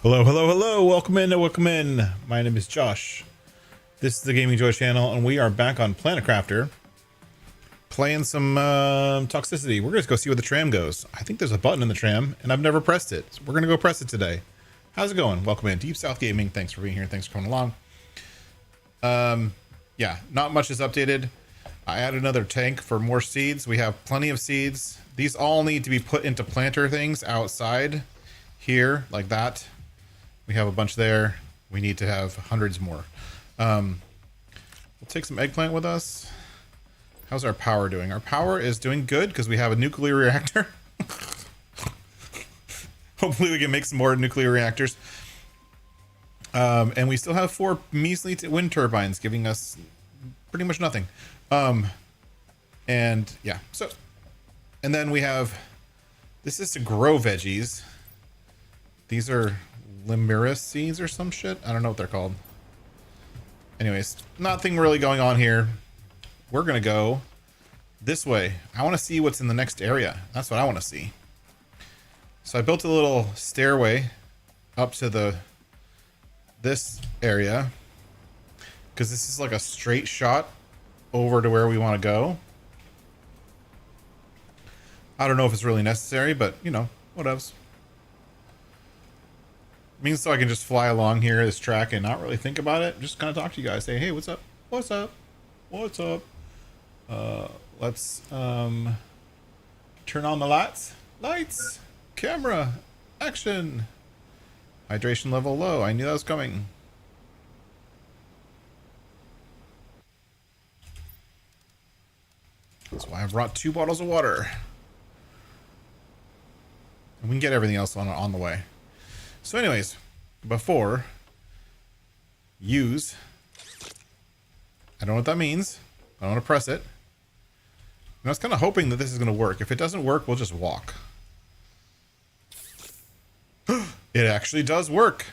Hello, hello, hello. Welcome in, welcome in. My name is Josh. This is the Gaming Joy channel, and we are back on Planet Crafter playing some Toxicity. We're going to go see where the tram goes. I think there's a button in the tram, and I've never pressed it. So we're going to go press it today. How's it going? Welcome in. Deep South Gaming. Thanks for being here. Thanks for coming along. Yeah, not much is updated. I added another tank for more seeds. We have plenty of seeds. These all need to be put into planter things outside here, like that. We have a bunch there. We need to have hundreds more. We'll take some eggplant with us. How's our power doing? Our power is doing good because we have a nuclear reactor. Hopefully we can make some more nuclear reactors. And we still have 4 measly wind turbines giving us pretty much nothing. And yeah, so, and then we have, this is to grow veggies. These are Limurus seeds or some shit. I don't know what they're called. Anyways, nothing really going on here. We're going to go this way. I want to see what's in the next area. That's what I want to see. So I built a little stairway up to this area because this is like a straight shot over to where we want to go. I don't know if it's really necessary, but you know, whatevs. Means so I can just fly along here this track and not really think about it. Just kind of talk to you guys. Say, hey, what's up? What's up? What's up? Let's turn on the lights. Lights. Camera. Action. Hydration level low. I knew that was coming. That's why I brought 2 bottles of water. And we can get everything else on the way. So anyways, before use, I don't know what that means. I don't want to press it. And I was kind of hoping that this is going to work. If it doesn't work, we'll just walk. It actually does work.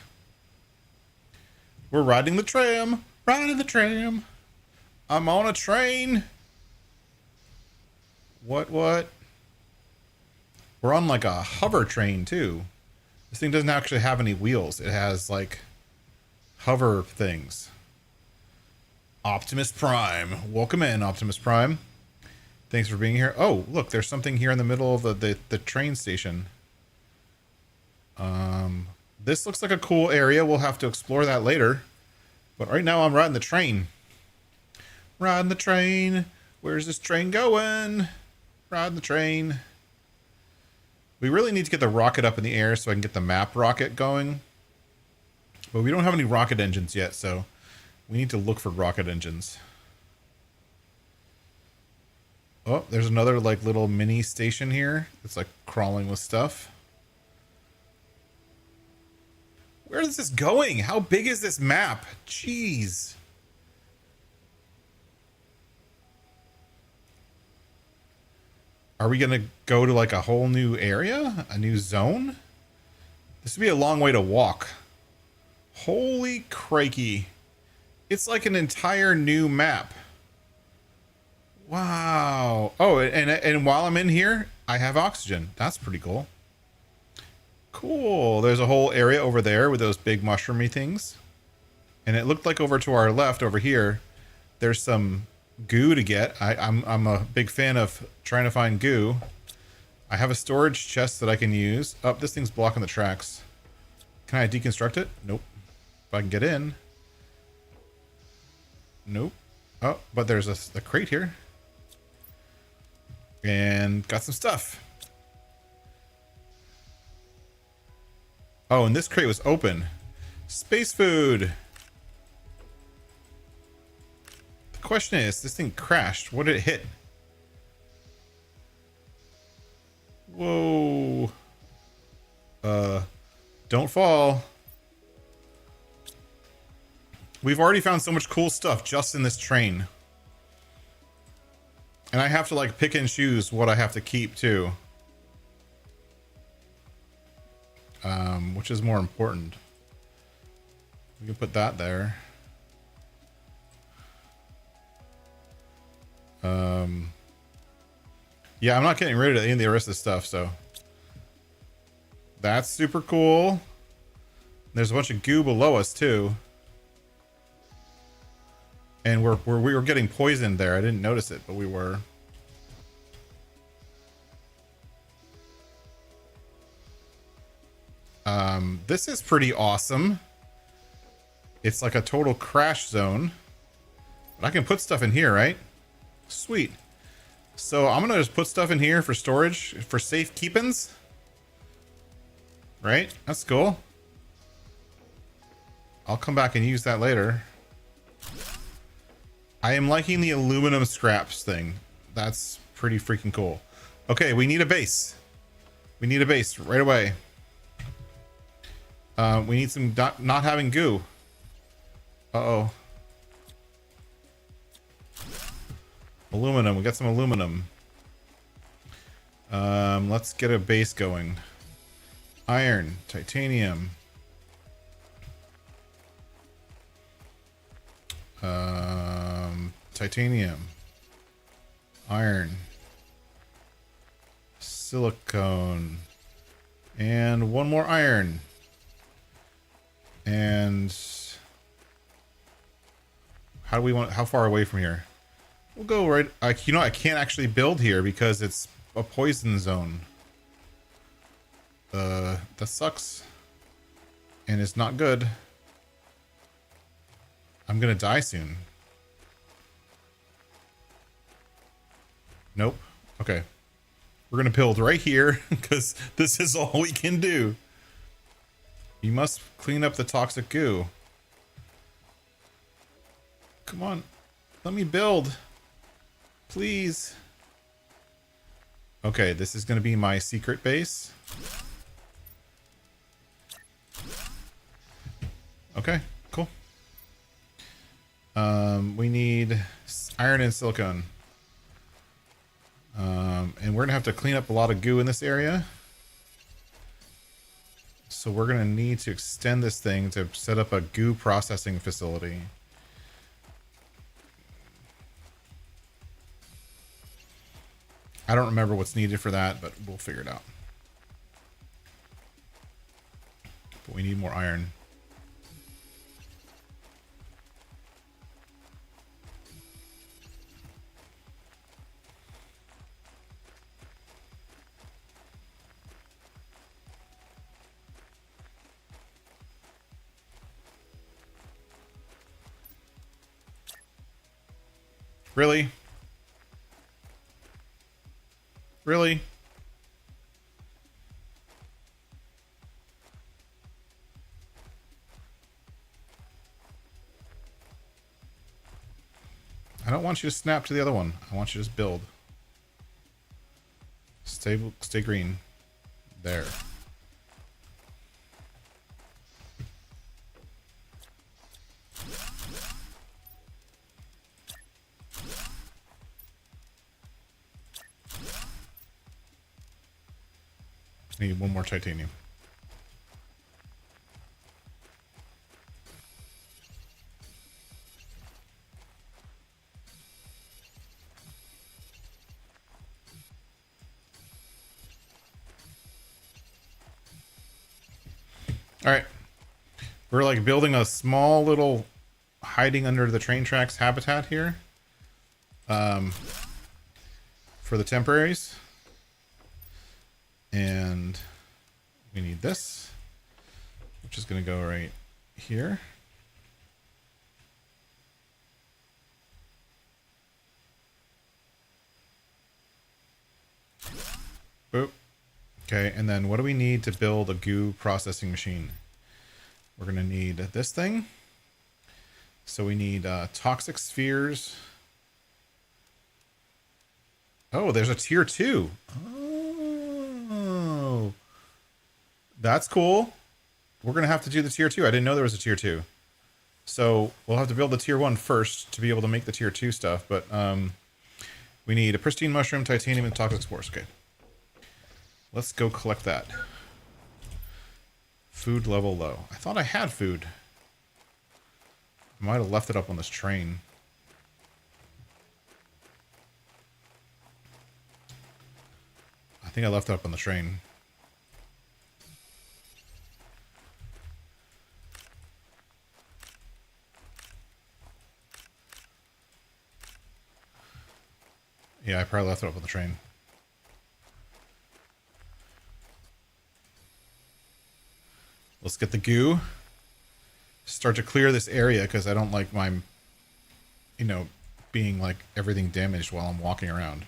We're riding the tram. Riding the tram. I'm on a train. What? We're on like a hover train too. This thing doesn't actually have any wheels. It has like hover things. Optimus Prime. Welcome in, Optimus Prime. Thanks for being here. Oh, look, there's something here in the middle of the train station. This looks like a cool area. We'll have to explore that later. But right now I'm riding the train. Riding the train. Where's this train going? Riding the train. We really need to get the rocket up in the air so I can get the map rocket going. But we don't have any rocket engines yet, so we need to look for rocket engines. Oh, there's another like little mini station here. It's like crawling with stuff. Where is this going? How big is this map? Jeez. Are we going to go to like a whole new area? A new zone? This would be a long way to walk. Holy crikey. It's like an entire new map. Wow. Oh, and while I'm in here, I have oxygen. That's pretty cool. Cool. There's a whole area over there with those big mushroomy things. And it looked like over to our left over here, there's some goo to get. I'm a big fan of trying to find goo. I have a storage chest that I can use. Oh, this thing's blocking the tracks. Can I deconstruct it? Nope. If I can get in. Nope. Oh, but there's a crate here. And got some stuff. Oh, and this crate was open. Space food. The question is, this thing crashed. What did it hit? Whoa. Don't fall. We've already found so much cool stuff just in this train. And I have to like pick and choose what I have to keep too. Which is more important. We can put that there. Yeah, I'm not getting rid of any of the rest of the stuff, so that's super cool. There's a bunch of goo below us too. And we were getting poisoned there. I didn't notice it, but we were. This is pretty awesome. It's like a total crash zone. But I can put stuff in here, right? Sweet. So I'm gonna just put stuff in here for storage, for safe keepins. Right? That's cool. I'll come back and use that later. I am liking the aluminum scraps thing. That's pretty freaking cool. Okay, we need a base. We need a base right away. We need some not having goo. Uh-oh. Aluminum. We got some aluminum. Let's get a base going. Iron. Titanium. Titanium. Iron. Silicone. And one more iron. And how do we want, how far away from here? We'll go right, you know, I can't actually build here because it's a poison zone. That sucks. And it's not good. I'm gonna die soon. Nope. Okay. We're gonna build right here because this is all we can do. You must clean up the toxic goo. Come on. Let me build. Please. Okay, this is going to be my secret base. Okay, cool. We need iron and silicone. And we're going to have to clean up a lot of goo in this area. So we're going to need to extend this thing to set up a goo processing facility. I don't remember what's needed for that, but we'll figure it out. But we need more iron. Really? Really? I don't want you to snap to the other one. I want you to just build. Stay green. There. Need one more titanium. All right. We're like building a small little hiding under the train tracks habitat here. For the temporaries. And we need this, which is going to go right here. Boop. Okay, and then what do we need to build a goo processing machine? We're going to need this thing. So we need toxic spheres. Oh, there's a tier 2. Oh, that's cool. We're going to have to do the tier 2. I didn't know there was a tier 2. So we'll have to build the tier 1 first to be able to make the tier 2 stuff. But we need a pristine mushroom, titanium, and toxic spores. Okay. Let's go collect that. Food level low. I thought I had food. I might have left it up on this train. I think I left it up on the train. Yeah, I probably left it up on the train. Let's get the goo. Start to clear this area because I don't like my, you know, being like everything damaged while I'm walking around.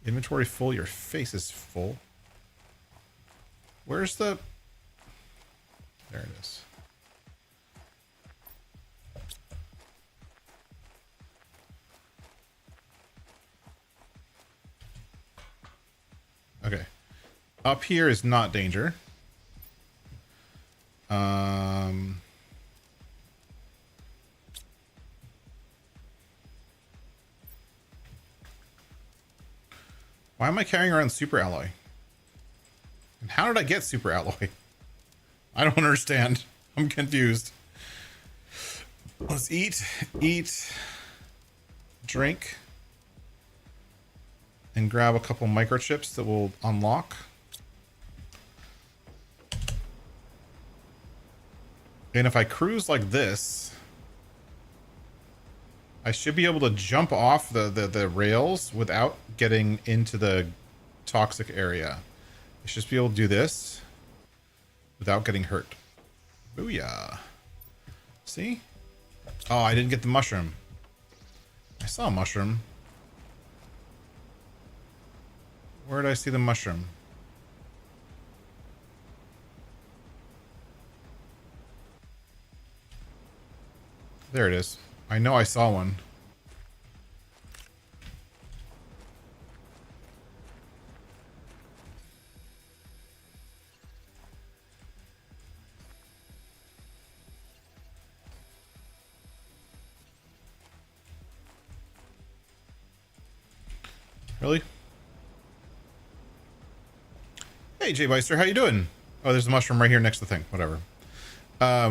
Inventory full, your face is full. Where's the... There it is. Okay. Up here is not danger. Why am I carrying around super alloy? And how did I get super alloy? I don't understand. I'm confused. Let's eat, drink, and grab a couple microchips that will unlock. And if I cruise like this, I should be able to jump off the rails without getting into the toxic area. I should just be able to do this without getting hurt. Booyah. See? Oh, I didn't get the mushroom. I saw a mushroom. Where did I see the mushroom? There it is. I know I saw one. Really? Hey, Jay Beister, how you doing? Oh, there's a mushroom right here next to the thing. Whatever.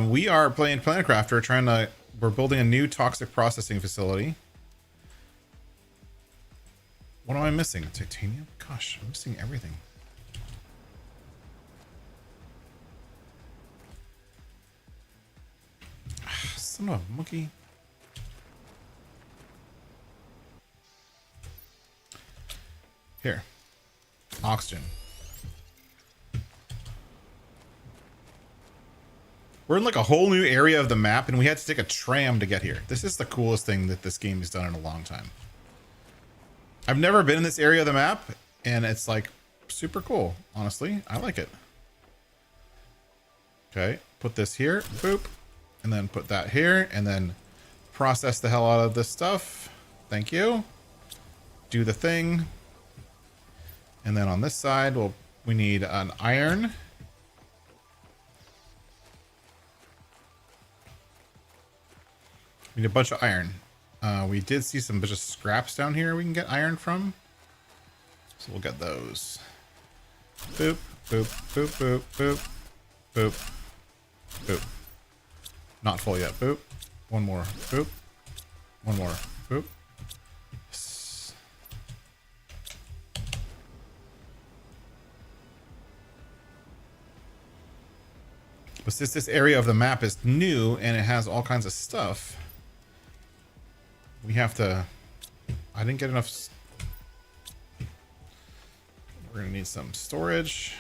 We are playing Planet Crafter, we're building a new toxic processing facility. What am I missing? Titanium? Gosh, I'm missing everything. Son of a monkey. Here. Oxygen. We're in like a whole new area of the map, and we had to take a tram to get here. This is the coolest thing that this game has done in a long time. I've never been in this area of the map, and it's like super cool, honestly. I like it. Okay, put this here, boop, and then put that here, and then process the hell out of this stuff. Thank you. Do the thing. And then on this side, we need an iron. We need a bunch of iron. We did see some bunch of scraps down here we can get iron from. So we'll get those. Boop, boop, boop, boop, boop, boop, boop. Not full yet. Boop. One more. Boop. One more. Boop. Yes. But since this area of the map is new and it has all kinds of stuff, we have to... I didn't get enough... We're gonna need some storage.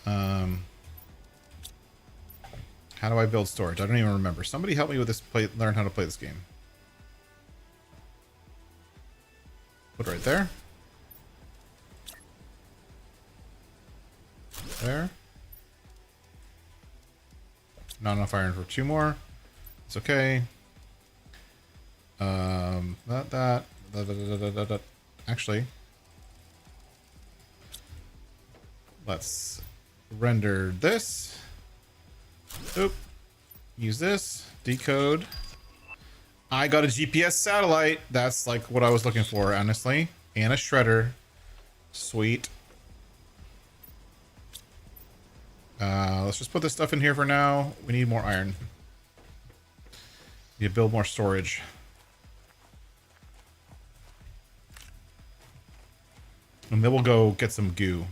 How do I build storage? I don't even remember. Somebody help me with this. Learn how to play this game. Put it right there. There. Not enough iron for 2 more. It's okay. Actually, let's render this. Oop. Use this. Decode. I got a GPS satellite. That's like what I was looking for, honestly. And a shredder. Sweet. Let's just put this stuff in here for now. We need more iron. Need to build more storage. And then we'll go get some goo.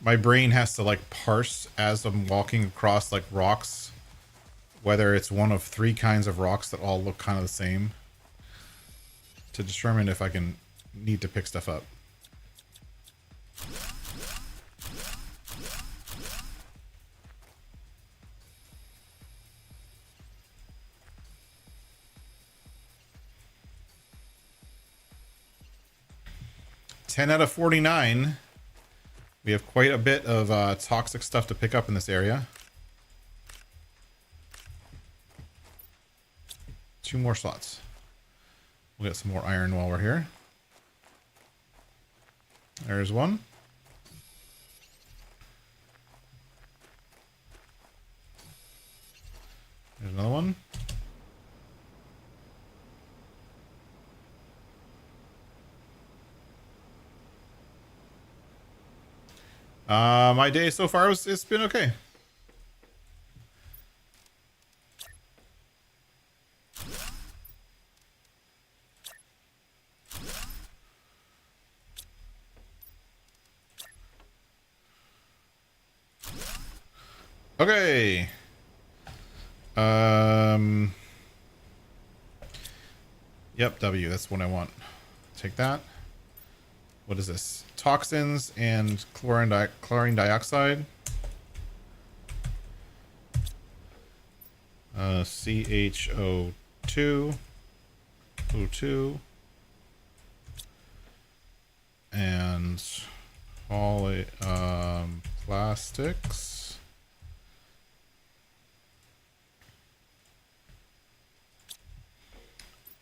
My brain has to like parse as I'm walking across like rocks, whether it's one of 3 kinds of rocks that all look kind of the same, to determine if I can need to pick stuff up. $10 out of 49. We have quite a bit of toxic stuff to pick up in this area. 2 more slots. We'll get some more iron while we're here. There's one. There's another one. My day so far it's been okay. Okay. Yep, W, that's what I want. Take that. What is this? Toxins and chlorine dioxide. CHO2. O2. And poly, plastics.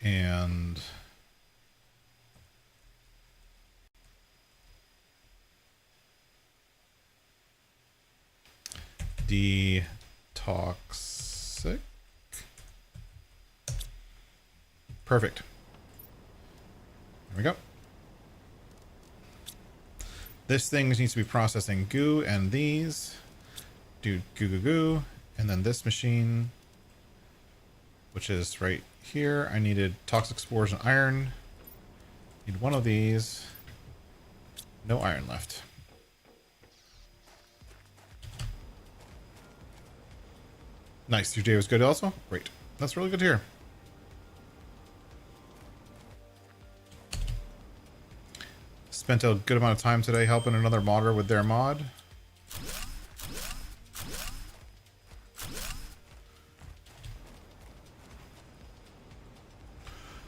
And detoxic. Perfect. There we go. This thing needs to be processing goo and these. Do goo goo goo. And then this machine, which is right here. I needed toxic spores and iron. Need one of these. No iron left. Nice. Your day was good also? Great. That's really good to hear. Spent a good amount of time today helping another modder with their mod.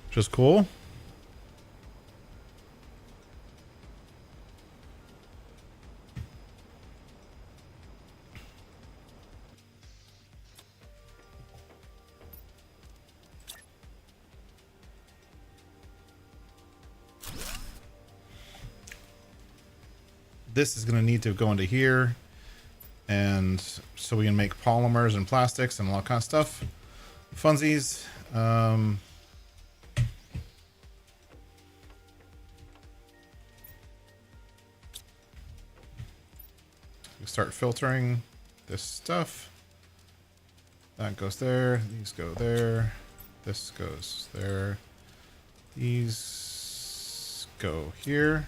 Which is cool. This is going to need to go into here, and so we can make polymers and plastics and all that kind of stuff. Funsies. We start filtering this stuff. That goes there. These go there. This goes there. These go here.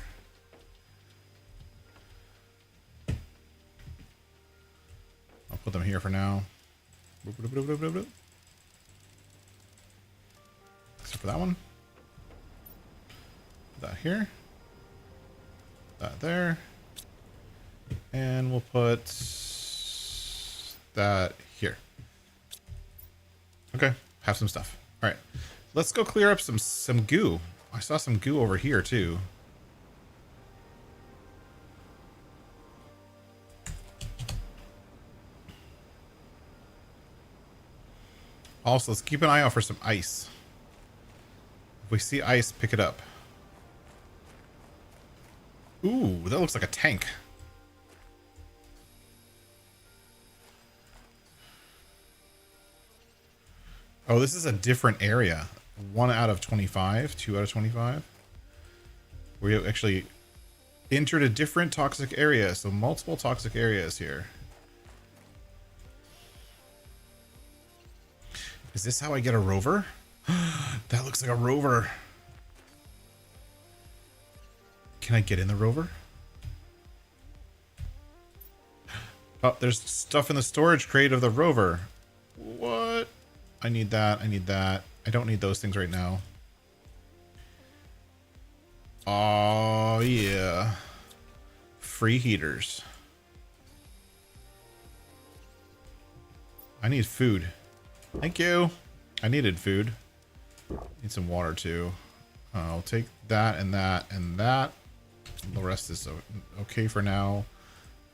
I'll put them here for now. Except for that one. Put that here. That there. And we'll put that here. Okay, have some stuff. All right, let's go clear up some goo. I saw some goo over here too. Also, let's keep an eye out for some ice. If we see ice, pick it up. Ooh, that looks like a tank. Oh, this is a different area. 1 out of 25, 2 out of 25. We actually entered a different toxic area, so multiple toxic areas here. Is this how I get a rover? That looks like a rover. Can I get in the rover? Oh, there's stuff in the storage crate of the rover. What? I need that. I need that. I don't need those things right now. Oh, yeah. Free heaters. I need food. Thank you. I needed food. Need some water too. I'll take that and that and that. The rest is okay for now.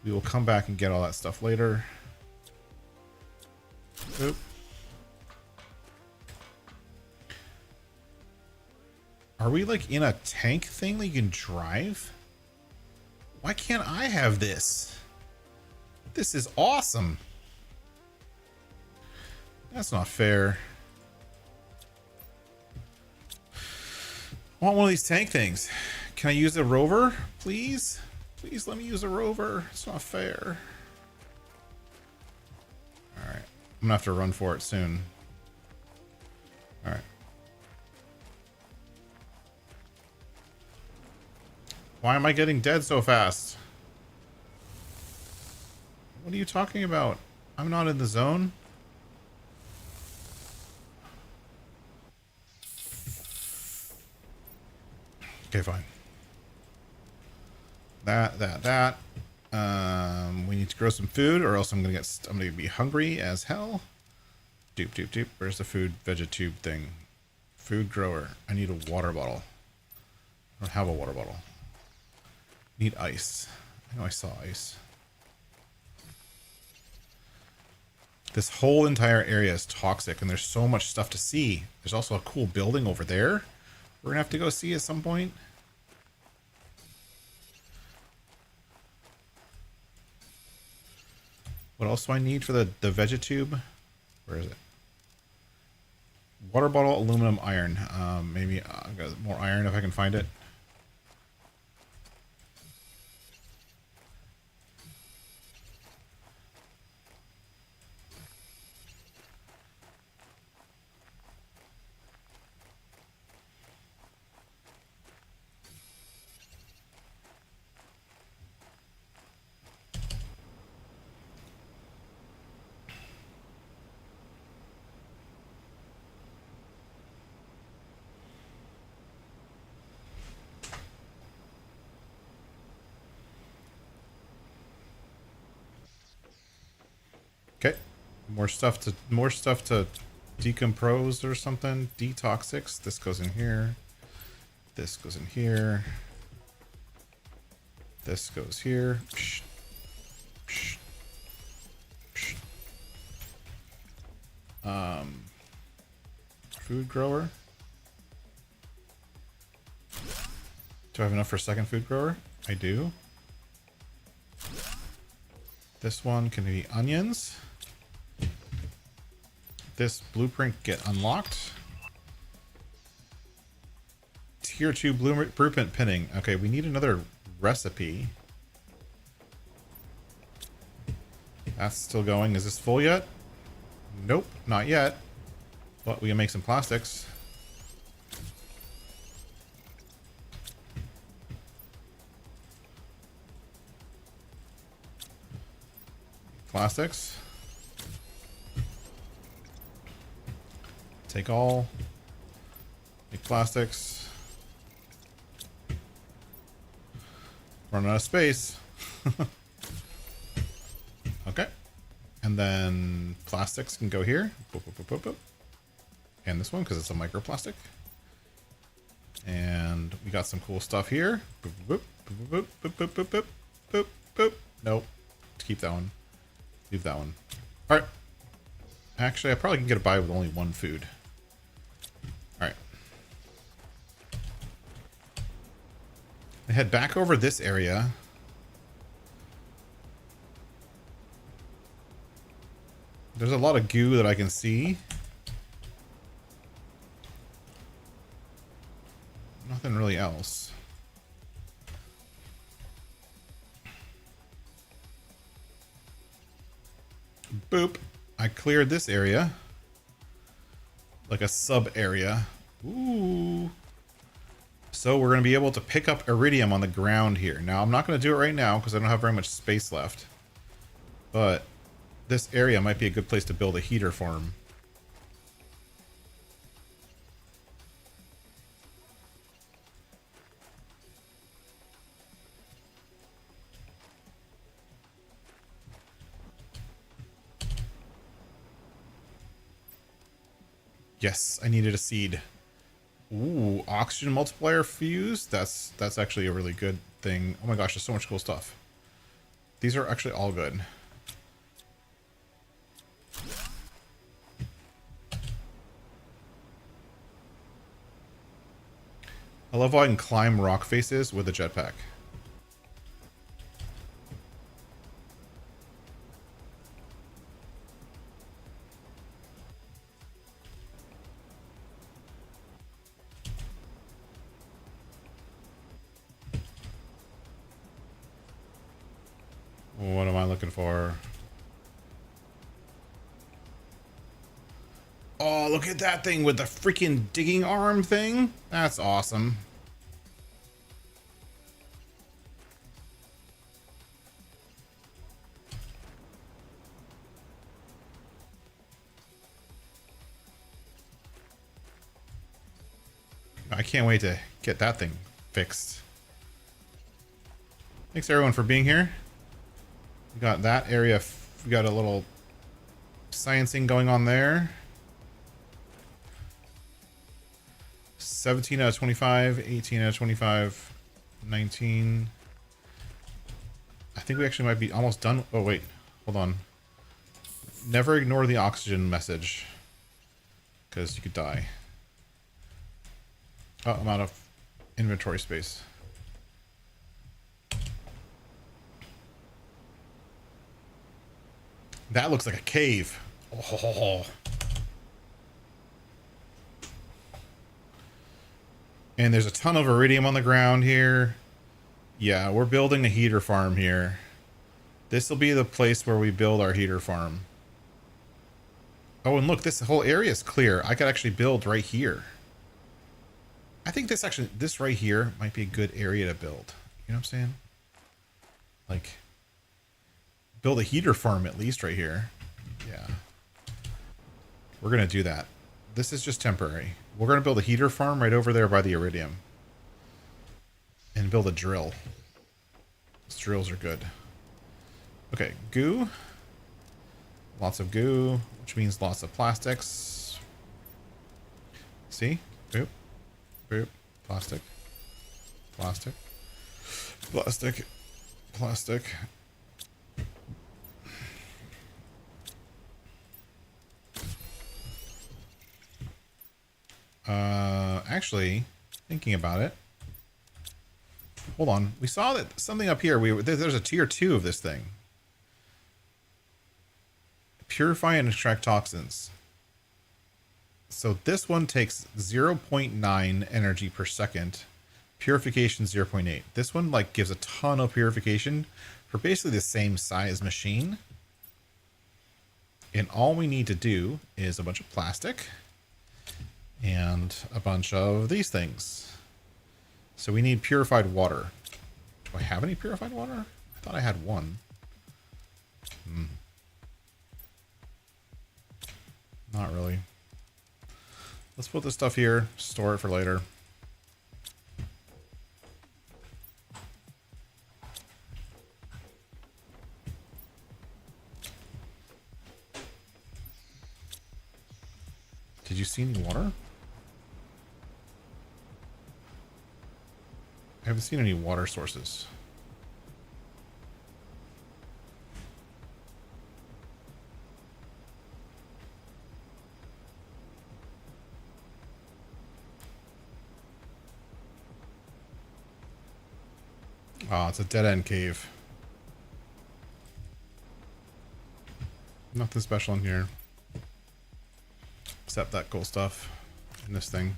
We will come back and get all that stuff later. Oop. Are we like in a tank thing that you can drive? Why can't I have this? This is awesome. That's not fair. I want one of these tank things. Can I use a rover, please? Please let me use a rover. It's not fair. Alright. I'm gonna have to run for it soon. Alright. Why am I getting dead so fast? What are you talking about? I'm not in the zone. Okay, fine. That. We need to grow some food, or else I'm gonna be hungry as hell. Doop. Where's the food vegetube thing? Food grower. I need a water bottle. I don't have a water bottle. Need ice. I know I saw ice. This whole entire area is toxic, and there's so much stuff to see. There's also a cool building over there we're gonna have to go see at some point. What else do I need for the vegetube? Where is it? Water bottle, aluminum, iron. Maybe I've got more iron if I can find it. Okay, more stuff to decompose or something. Detoxics. This goes in here. This goes in here. This goes here. Psh. Psh. Psh. Food grower. Do I have enough for a second food grower? I do. This one can be onions. This blueprint get unlocked. Tier 2 blueprint pinning. Okay, we need another recipe. That's still going. Is this full yet? Nope, not yet. But we can make some plastics. Plastics. Take all. Make plastics. Run out of space. Okay. And then plastics can go here. Boop, boop, boop, boop, boop. And this one, because it's a microplastic. And we got some cool stuff here. Boop, boop, boop, boop, boop, boop, boop, boop, boop, boop. Nope. Keep that one. Leave that one. Alright. Actually, I probably can get by with only one food. Alright. I head back over this area. There's a lot of goo that I can see. Nothing really else. Boop. I cleared this area. Like a sub area. Ooh. So we're going to be able to pick up iridium on the ground here. Now, I'm not going to do it right now because I don't have very much space left. But this area might be a good place to build a heater farm. Yes, I needed a seed. Ooh, oxygen multiplier fuse. That's actually a really good thing. Oh my gosh, there's so much cool stuff. These are actually all good. I love how I can climb rock faces with a jetpack. What am I looking for? Oh, look at that thing with the freaking digging arm thing. That's awesome. I can't wait to get that thing fixed. Thanks everyone for being here. We got that area. We got a little sciencing going on there. 17 out of 25, 18 out of 25, 19. I think we actually might be almost done. Oh, wait. Hold on. Never ignore the oxygen message, because you could die. Oh, I'm out of inventory space. That looks like a cave. Oh. And there's a ton of iridium on the ground here. Yeah, we're building a heater farm here. This will be the place where we build our heater farm. Oh, and look, this whole area is clear. I could actually build right here. I think this right here might be a good area to build. You know what I'm saying? Like, build a heater farm at least right here. Yeah. We're going to do that. This is just temporary. We're going to build a heater farm right over there by the iridium. And build a drill. Those drills are good. Okay, goo. Lots of goo, which means lots of plastics. See? Boop. Boop. Plastic. Plastic. Plastic. Plastic. Actually, thinking about it. Hold on. We saw that something up here. There's a tier 2 of this thing. Purify and extract toxins. So this one takes 0.9 energy per second. Purification 0.8. This one like gives a ton of purification for basically the same size machine. And all we need to do is a bunch of plastic and a bunch of these things. So we need purified water. Do I have any purified water? I thought I had one. Not really. Let's put this stuff here, store it for later. Did you see any water? I haven't seen any water sources. Ah, it's a dead-end cave. Nothing special in here. Except that cool stuff in this thing.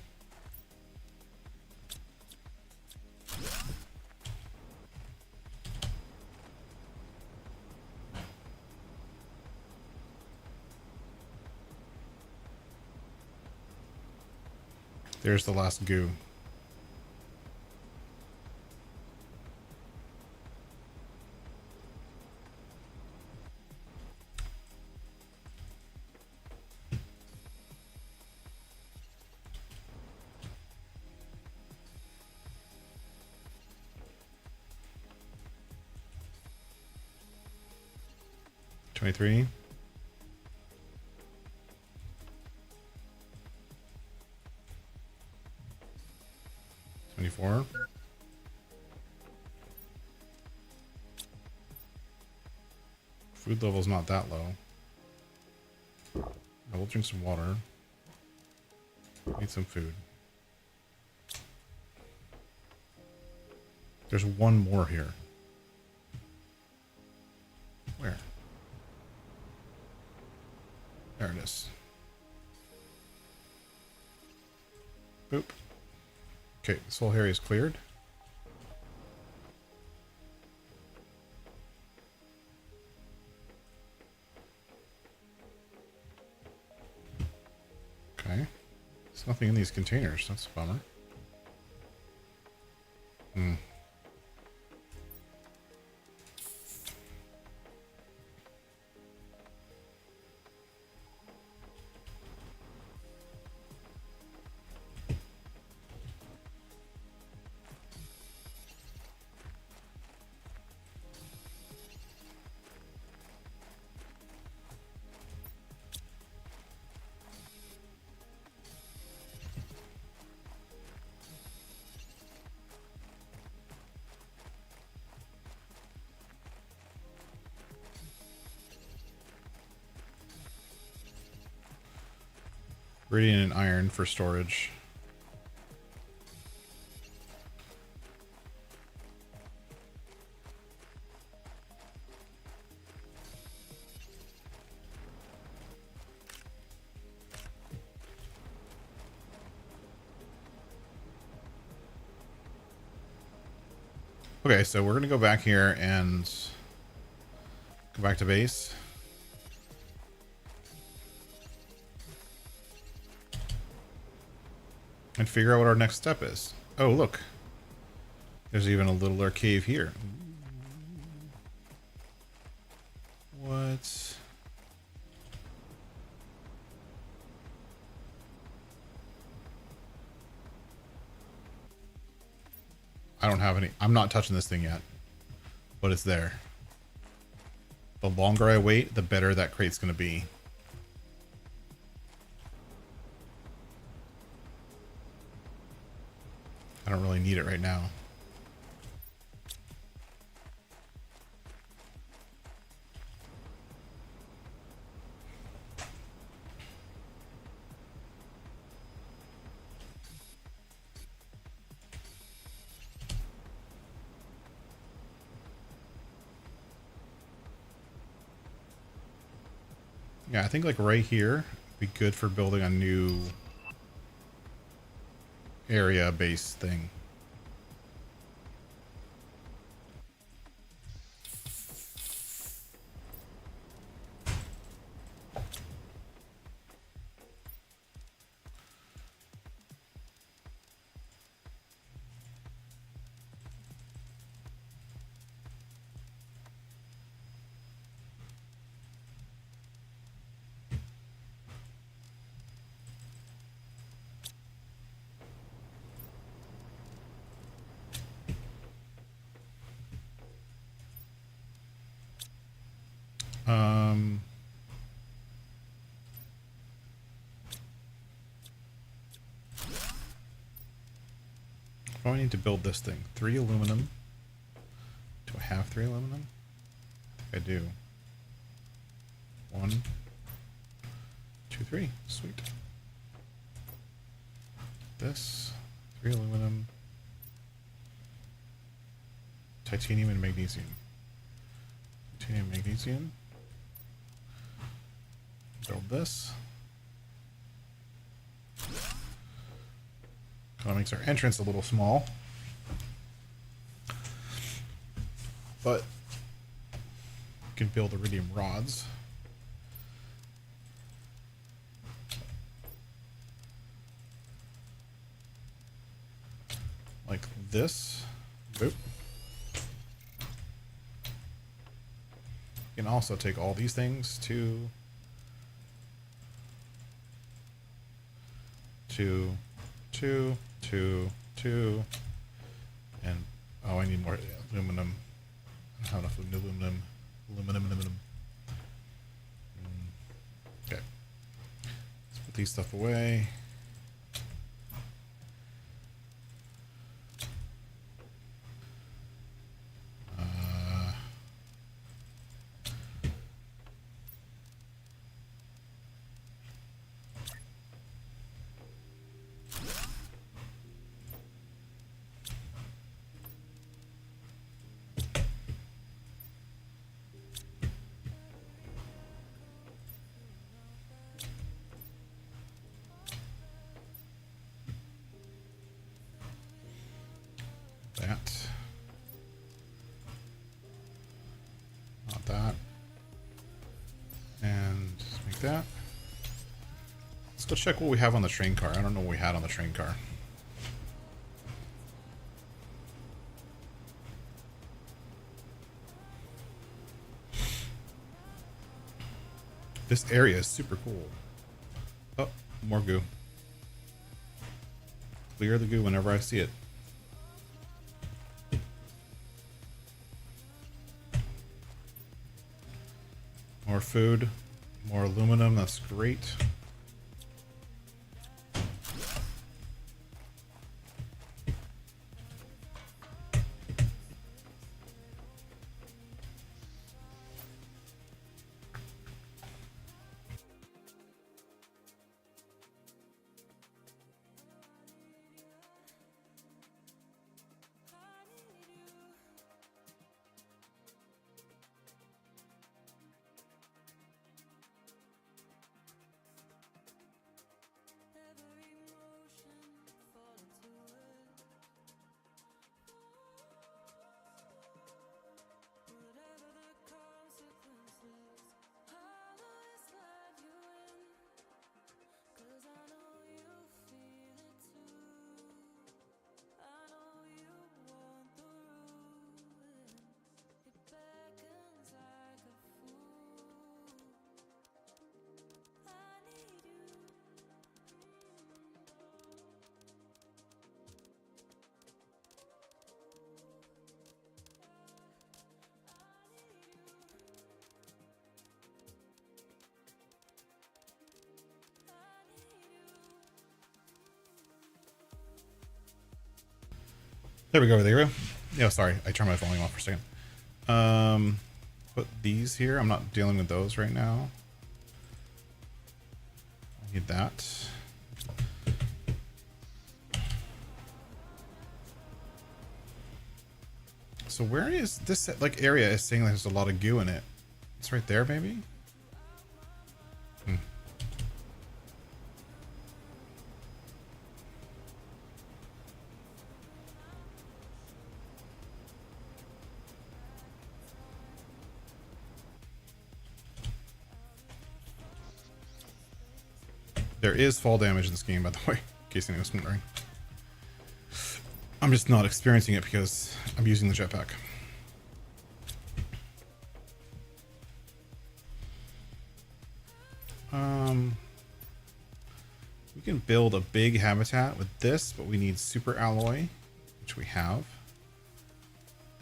There's the last goo. 23. $24. Food level's not that low. I will drink some water. Need some food. There's one more here. Where? There it is. Boop. Okay, this whole area is cleared. Okay. There's nothing in these containers. That's a bummer. Hmm. Radiant and iron for storage. Okay, so we're going to go back here and go back to base. And figure out what our next step is. Oh, look. There's even a littler cave here. What? I don't have any. I'm not touching this thing yet. But it's there. The longer I wait, the better that crate's going to be. I don't really need it right now. Yeah, I think like right here would be good for building a new area base thing. Oh, I need to build this thing. 3 aluminum. Do I have 3 aluminum? I think I do. 1, 2, 3. Sweet. This. 3 aluminum. Titanium and magnesium. Titanium, magnesium. Build this. Kind of makes our entrance a little small. But we can build iridium rods. Like this. Boop. You can also take all these things to and oh, I need more aluminum. I don't have enough aluminum. these stuff away. That. Not that. And make that. Let's go check what we have on the train car. I don't know what we had on the train car. This area is super cool. Oh, more goo. Clear the goo whenever I see it. More food, more aluminum, that's great. There we go, there we go. Yeah, sorry, I turned my volume off for a second. Put these here. I'm not dealing with those right now. I need that. So where is this, like, area is saying there's a lot of goo in it? It's right there, maybe? There is fall damage in this game, by the way, in case anyone was wondering. I'm just not experiencing it because I'm using the jetpack. We can build a big habitat with this, but we need super alloy, which we have.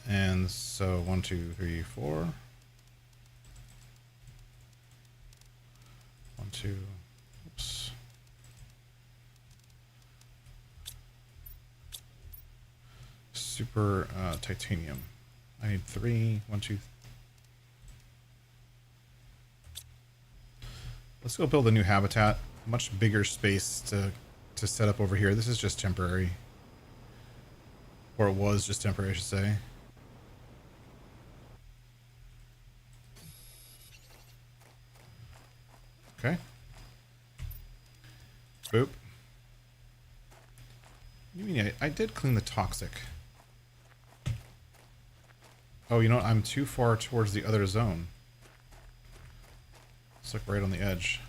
And so 1, 2, 3, 4. 1, 2. Oops. Super titanium. I need 3. 1, 2. Let's go build a new habitat. Much bigger space to set up over here. This is just temporary. Or it was just temporary, I should say. Okay. Boop. You mean I did clean the toxic? Oh, you know what? I'm too far towards the other zone. It's like right on the edge.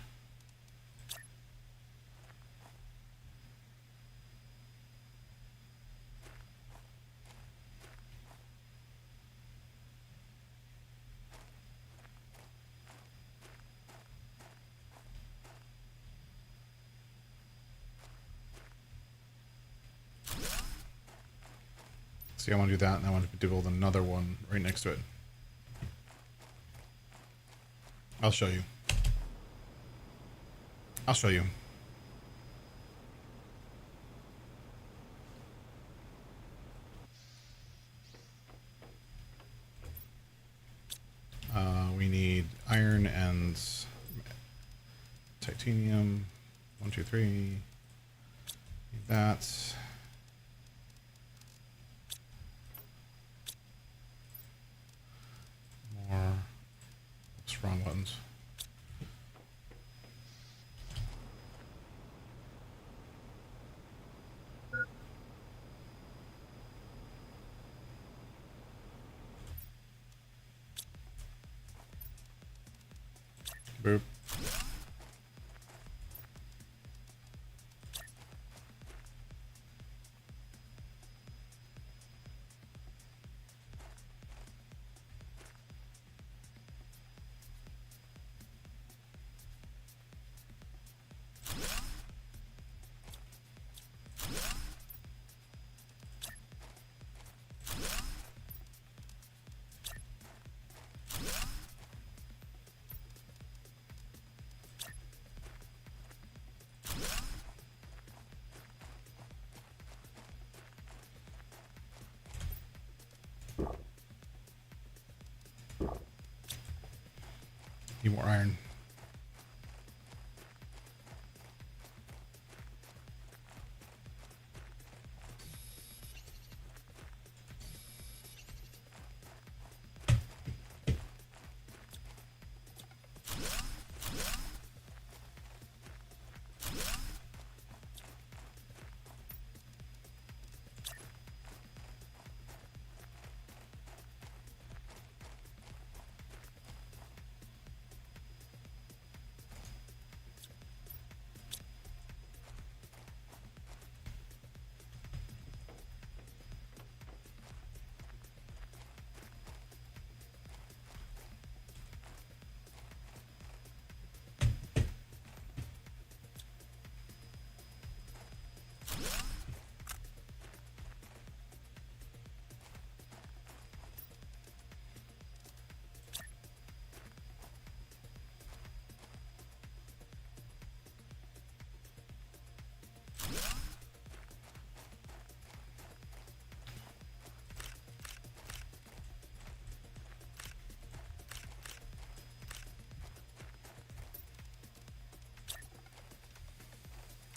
See, I want to do that, and I want to build another one right next to it. I'll show you. I'll show you. we need iron and titanium. 1, 2, 3. Need that. More. Oops, wrong buttons. Boop. Need more iron.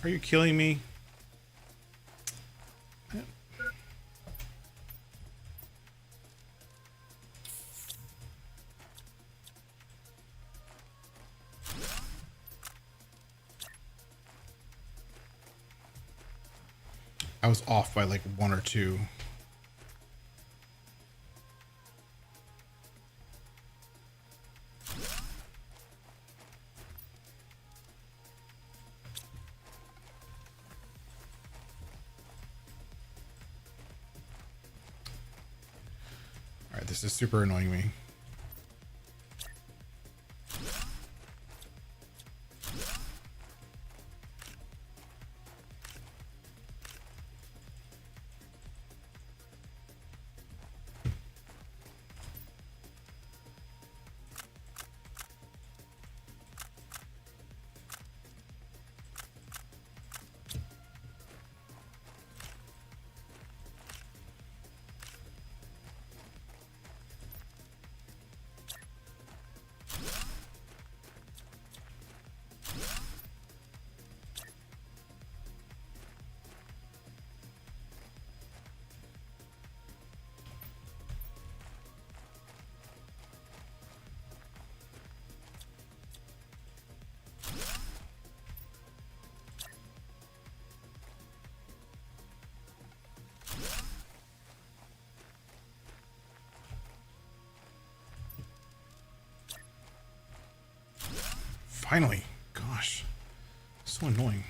Are you killing me? I was off by like 1 or 2. Alright, this is super annoying me. Finally. Gosh. So annoying.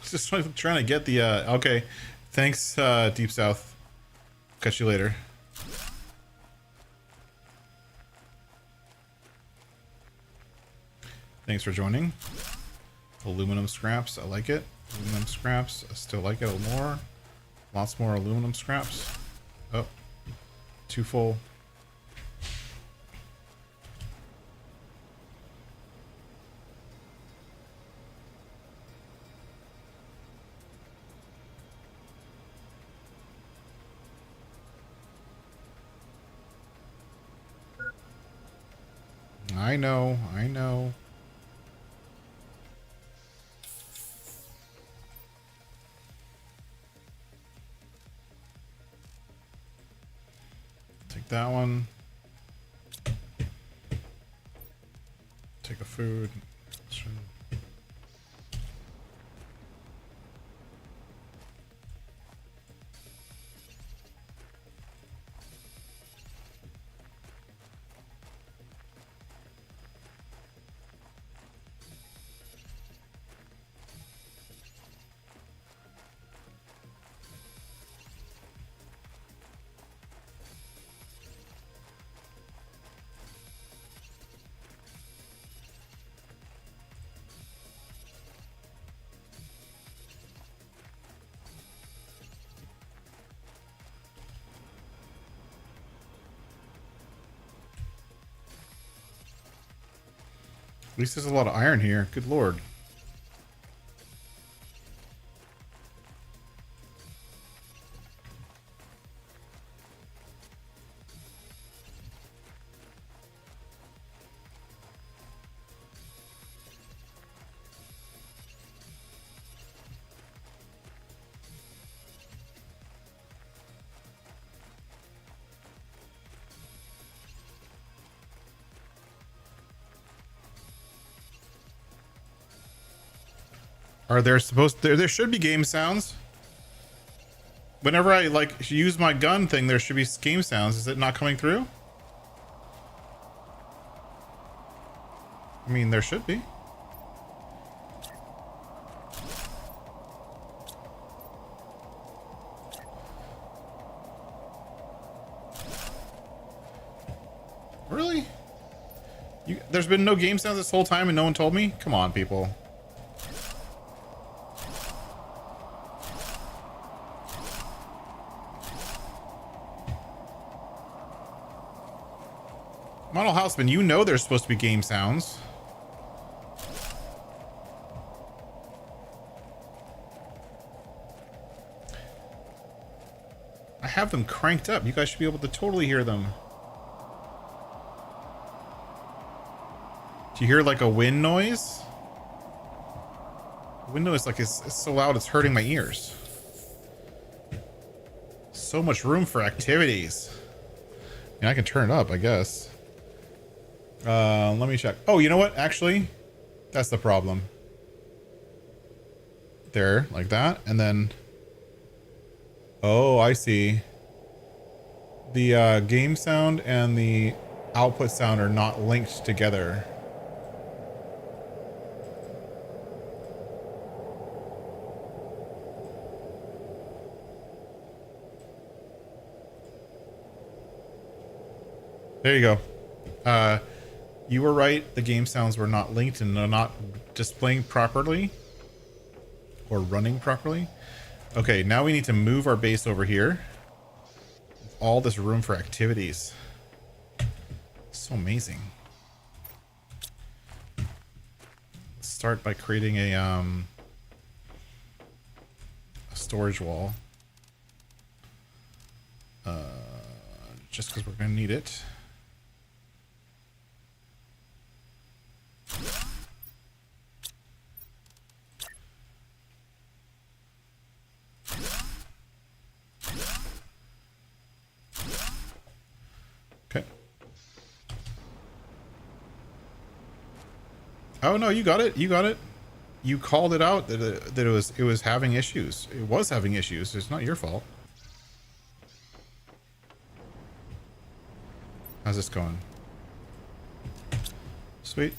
Just trying to get the okay. Thanks, Deep South. Catch you later. Thanks for joining. Aluminum scraps, I like it. Aluminum scraps, I still like it a little more. Lots more aluminum scraps. Oh, too full. I know. I know. Take that one. Take a food. Sure. At least there's a lot of iron here. Good lord. Are there supposed there should be game sounds. Whenever I like use my gun thing, there should be game sounds. Is it not coming through? I mean, there should be. Really? There's been no game sounds this whole time and no one told me? Come on, people. Model Houseman, you know there's supposed to be game sounds. I have them cranked up. You guys should be able to totally hear them. Do you hear like a wind noise? Wind noise like it's so loud it's hurting my ears. So much room for activities. I mean, I can turn it up, I guess. Let me check. Oh, you know what? Actually, that's the problem. There, like that, and then... Oh, I see. The game sound and the output sound are not linked together. There you go. You were right. The game sounds were not linked and are not displaying properly or running properly. Okay, now we need to move our base over here. All this room for activities. So amazing. Let's start by creating a storage wall. Just because we're going to need it. Okay. Oh no, you got it. You got it. You called it out that it was having issues. It was having issues. It's not your fault. How's this going? Sweet.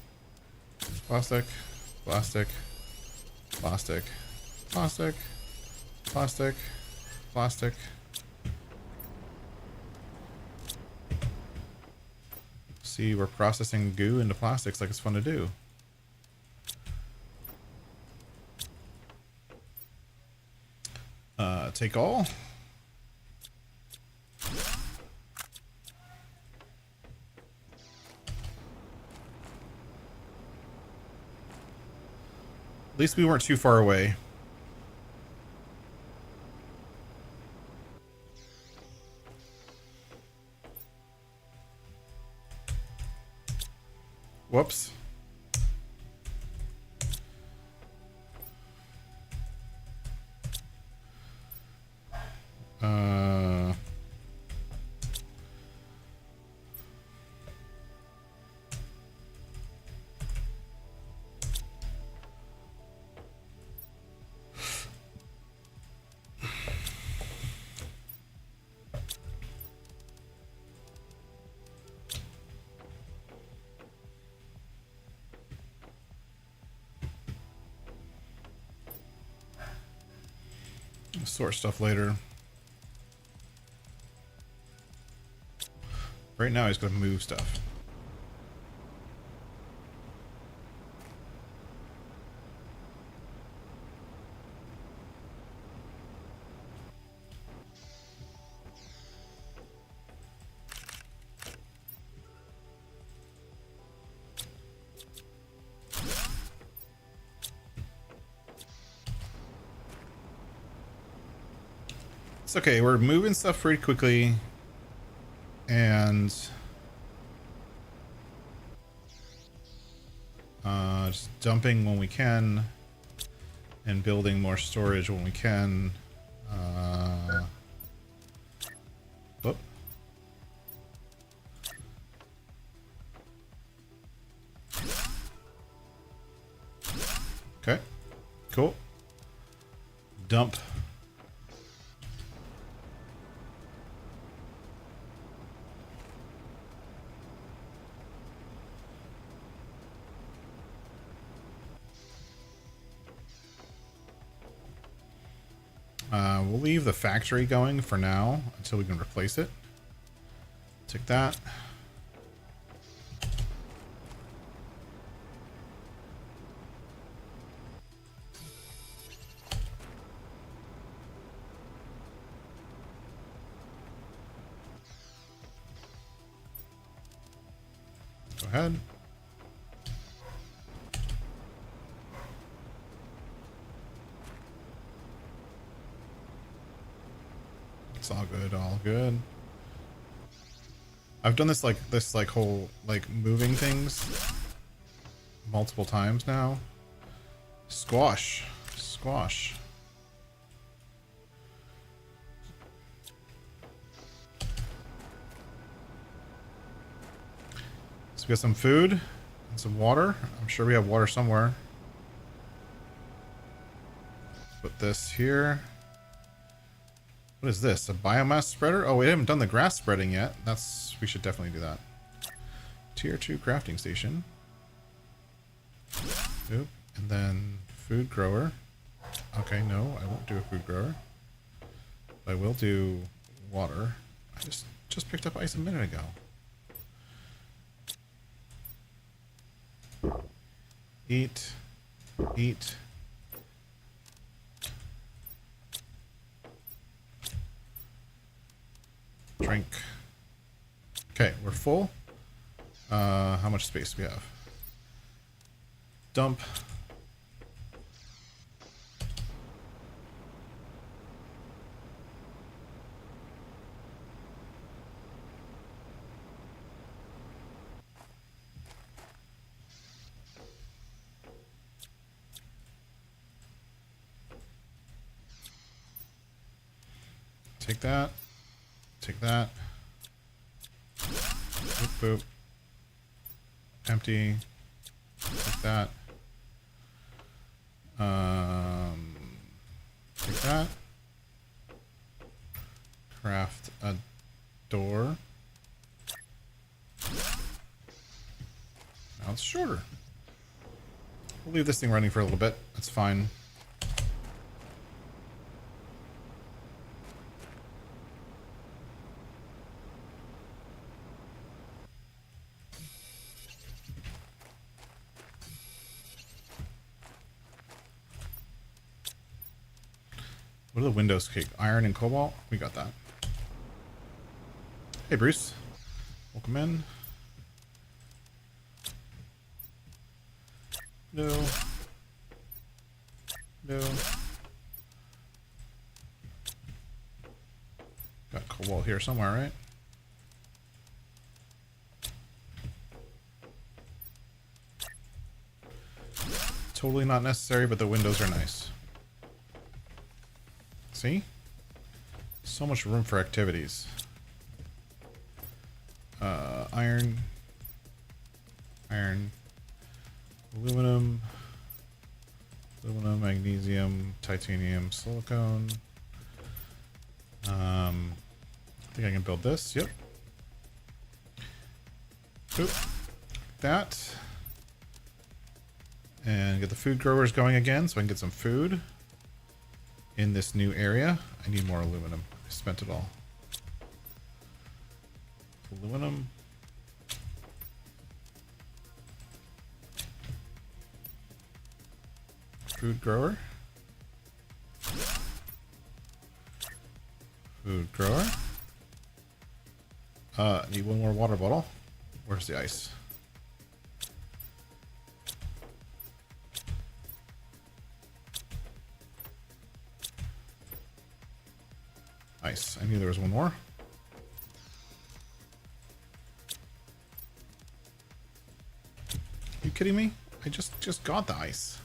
Plastic. Plastic. Plastic. Plastic. Plastic. Plastic. See, we're processing goo into plastics like it's fun to do. Take all. At least we weren't too far away. Whoops. Sort stuff later. Right now he's going to move stuff. It's okay, we're moving stuff pretty quickly. And just dumping when we can. And building more storage when we can. Whoop. Okay, cool. Dump. We'll leave the factory going for now until we can replace it. Take that. Go ahead. It's all good, all good. I've done this whole moving things multiple times now. Squash. Squash. So we got some food and some water. I'm sure we have water somewhere. Put this here. What is this? A biomass spreader? Oh, we haven't done the grass spreading yet. We should definitely do that. Tier 2 crafting station. Oop. And then food grower. Okay, no, I won't do a food grower. But I will do water. I just picked up ice a minute ago. Eat. Eat. Drink. Okay, we're full. How much space do we have? Dump. Take that. Take that. Boop, boop. Empty. Take that. Take that. Craft a door. Now it's shorter. We'll leave this thing running for a little bit. That's fine. What are the windows cake? Iron and cobalt? We got that. Hey, Bruce. Welcome in. No. No. Got cobalt here somewhere, right? totally not necessary, but the windows are nice. See? So much room for activities. Iron, aluminum, magnesium, titanium, silicone. I think I can build this. Yep. Oop. That. And get the food growers going again so I can get some food in this new area. I need more aluminum. I spent it all. Aluminum. Food grower. Food grower. Need one more water bottle. Where's the ice? Ice. I knew there was one more. Are you kidding me? I just got the ice.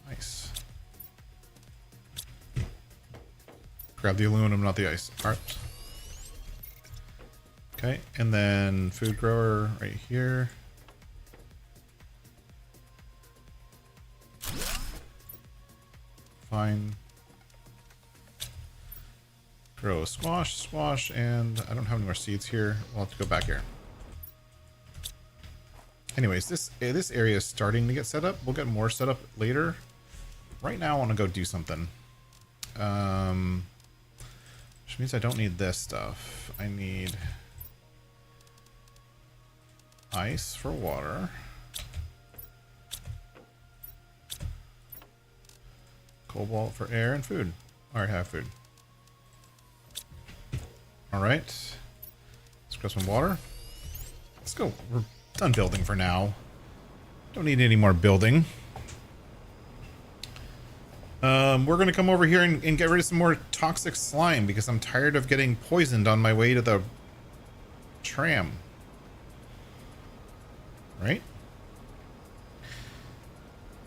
Nice. Grab the aluminum, not the ice. Alright. Okay, and then food grower right here. Fine. Grow squash, and I don't have any more seeds here. We'll have to go back here. Anyways, this area is starting to get set up. We'll get more set up later. Right now, I want to go do something. Which means I don't need this stuff. I need ice for water. Cobalt for air and food. I already have food. Alright. Let's grab some water. Let's go. We're done building for now. Don't need any more building. We're going to come over here and get rid of some more toxic slime because I'm tired of getting poisoned on my way to the tram. Right?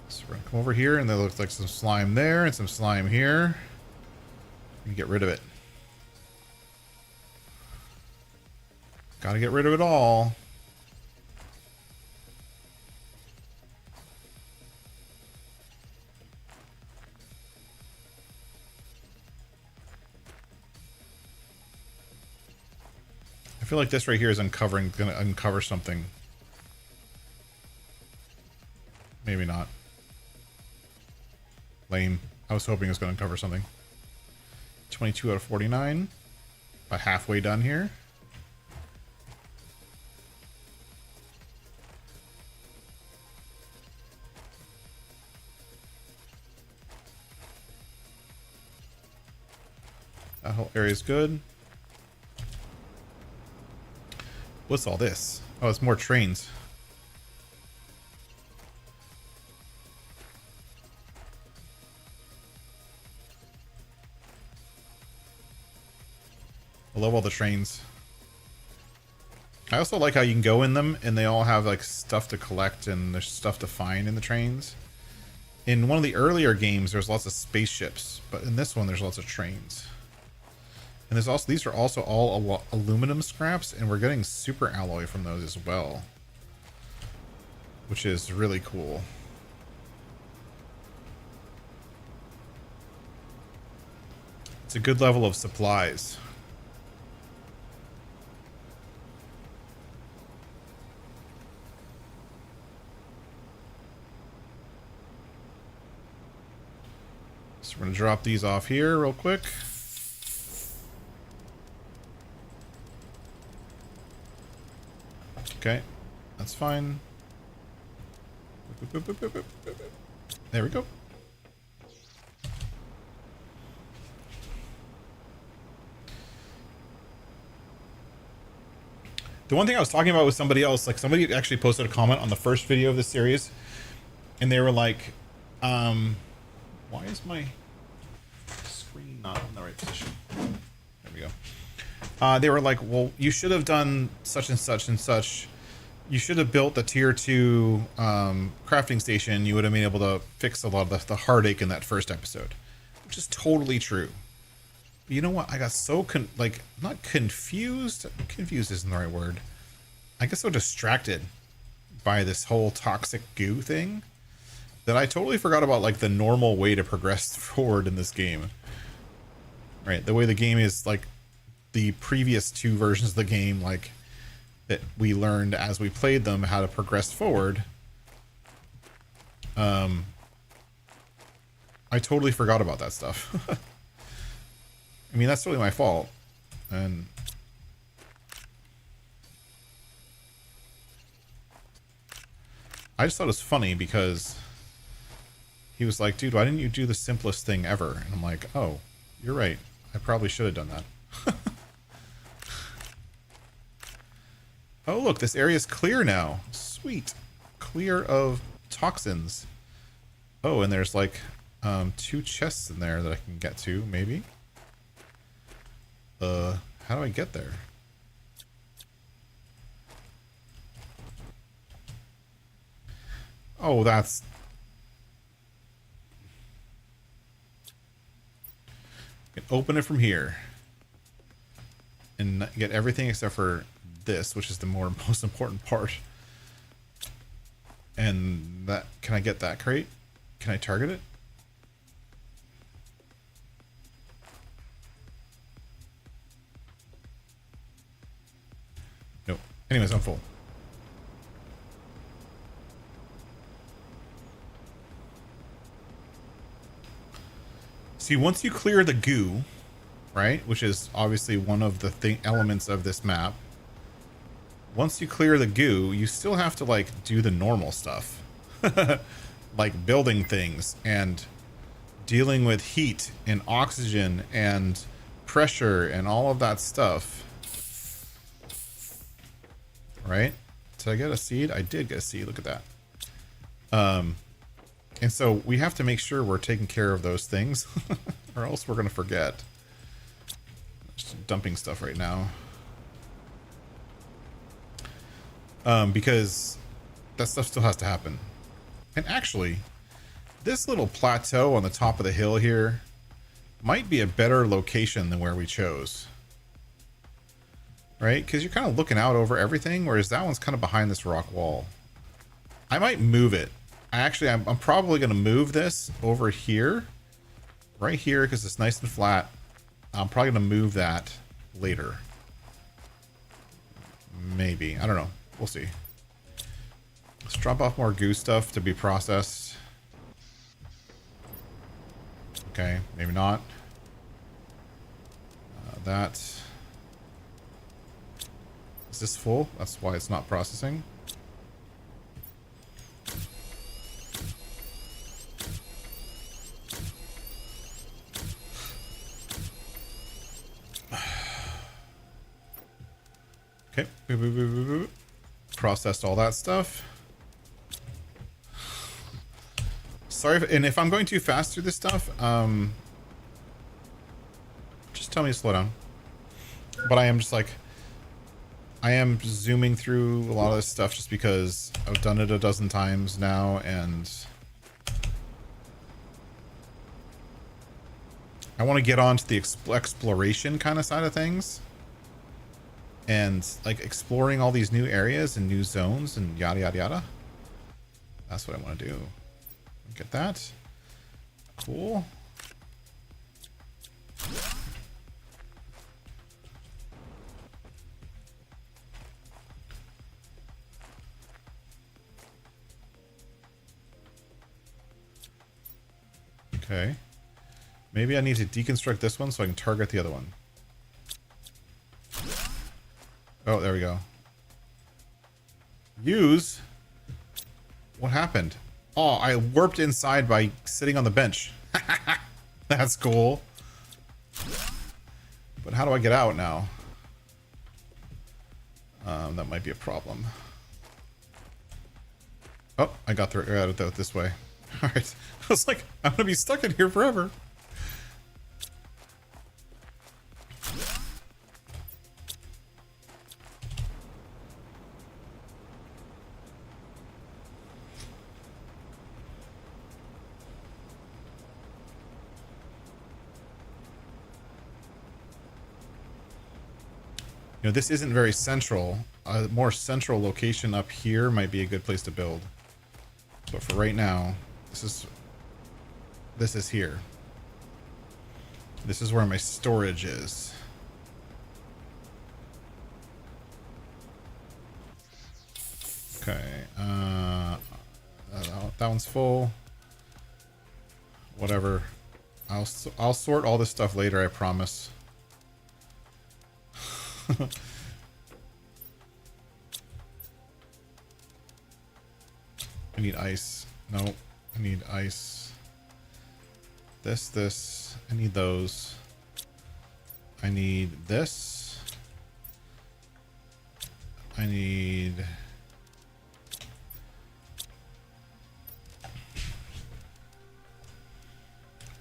So we're going to come over here and there looks like some slime there and some slime here. And get rid of it. Gotta get rid of it all. I feel like this right here is gonna uncover something. Maybe not. Lame. I was hoping it was gonna uncover something. 22 out of 49. About halfway done here. That whole area is good. What's all this? Oh, it's more trains. I love all the trains. I also like how you can go in them and they all have like stuff to collect and there's stuff to find in the trains. In one of the earlier games, there's lots of spaceships, but in this one, there's lots of trains. And there's also, these are also all aluminum scraps, and we're getting super alloy from those as well, which is really cool. It's a good level of supplies. So we're going to drop these off here real quick. Okay, that's fine. There we go. The one thing I was talking about with somebody else, like somebody actually posted a comment on the first video of this series, and they were like, why is my screen not in the right position? There we go. They were like, well, you should have done such and such and such. You should have built the tier 2 crafting station. You would have been able to fix a lot of the heartache in that first episode, which is totally true. But you know what? I got so not confused. Confused isn't the right word. I get so distracted by this whole toxic goo thing that I totally forgot about like the normal way to progress forward in this game. Right, the way the game is, like the previous 2 versions of the game, like that we learned as we played them how to progress forward. I totally forgot about that stuff. I mean, that's totally my fault. And I just thought it was funny because he was like, dude, why didn't you do the simplest thing ever? And I'm like, oh, you're right. I probably should have done that. Oh, look, this area is clear now. Sweet. Clear of toxins. Oh, and there's like 2 chests in there that I can get to, maybe. How do I get there? Oh, that's... I can open it from here. And get everything except for this, which is the most important part. And that... Can I get that crate? Can I target it? Nope. Anyways, I'm full. See, once you clear the goo, right, which is obviously one of the elements of this map, once you clear the goo, you still have to, like, do the normal stuff. Like building things and dealing with heat and oxygen and pressure and all of that stuff. Right? Did I get a seed? I did get a seed. Look at that. And so we have to make sure we're taking care of those things or else we're going to forget. Just dumping stuff right now. Because that stuff still has to happen. And actually, this little plateau on the top of the hill here might be a better location than where we chose. Right? Because you're kind of looking out over everything, whereas that one's kind of behind this rock wall. I might move it. I'm probably going to move this over here. Right here, because it's nice and flat. I'm probably going to move that later. Maybe. I don't know. We'll see. Let's drop off more goo stuff to be processed. Okay, maybe not. That... Is this full? That's why it's not processing. Okay. Processed all that stuff. Sorry, if I'm going too fast through this stuff, just tell me to slow down. But I am just like... I am zooming through a lot of this stuff just because I've done it a dozen times now, and I want to get on to the exploration kind of side of things. And, like, exploring all these new areas and new zones and yada, yada, yada. That's what I want to do. Get that. Cool. Okay. Maybe I need to deconstruct this one so I can target the other one. Oh, there we go. Use? What happened? Oh, I warped inside by sitting on the bench. That's cool. But how do I get out now? That might be a problem. Oh, I got through out of this way. Alright. I was like, I'm gonna be stuck in here forever. You know, this isn't very central. A more central location up here might be a good place to build. But for right now, this is here. This is where my storage is. Okay. That one's full. Whatever. I'll sort all this stuff later, I promise. I need ice. No, I need ice. This. I need those. I need this. I need...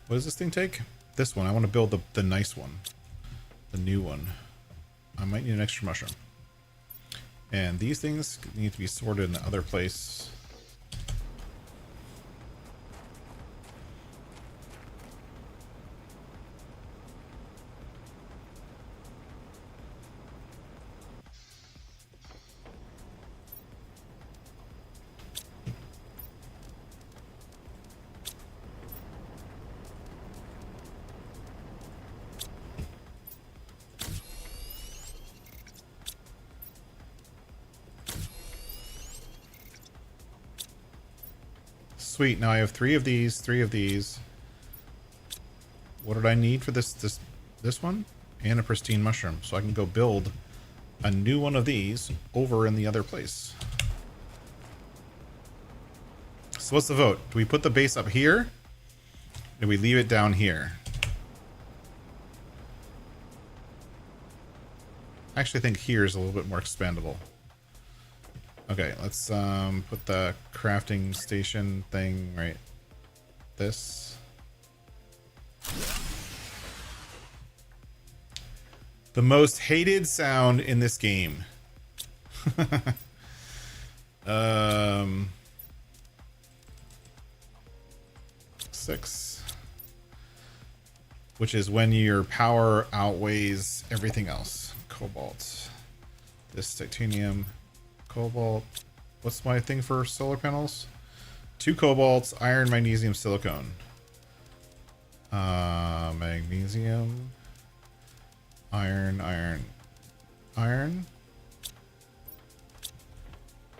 What does this thing take? This one. I want to build the nice one. The new one. I might need an extra mushroom. And these things need to be sorted in the other place. Sweet, now I have 3 of these, 3 of these. What did I need for this one? And a pristine mushroom. So I can go build a new one of these over in the other place. So what's the vote? Do we put the base up here? Or do we leave it down here? I actually think here is a little bit more expandable. Okay, let's put the crafting station thing right this. The most hated sound in this game. 6. Which is when your power outweighs everything else. Cobalt. This titanium. Cobalt. What's my thing for solar panels? 2 cobalts, iron, magnesium, silicone. Magnesium. Iron.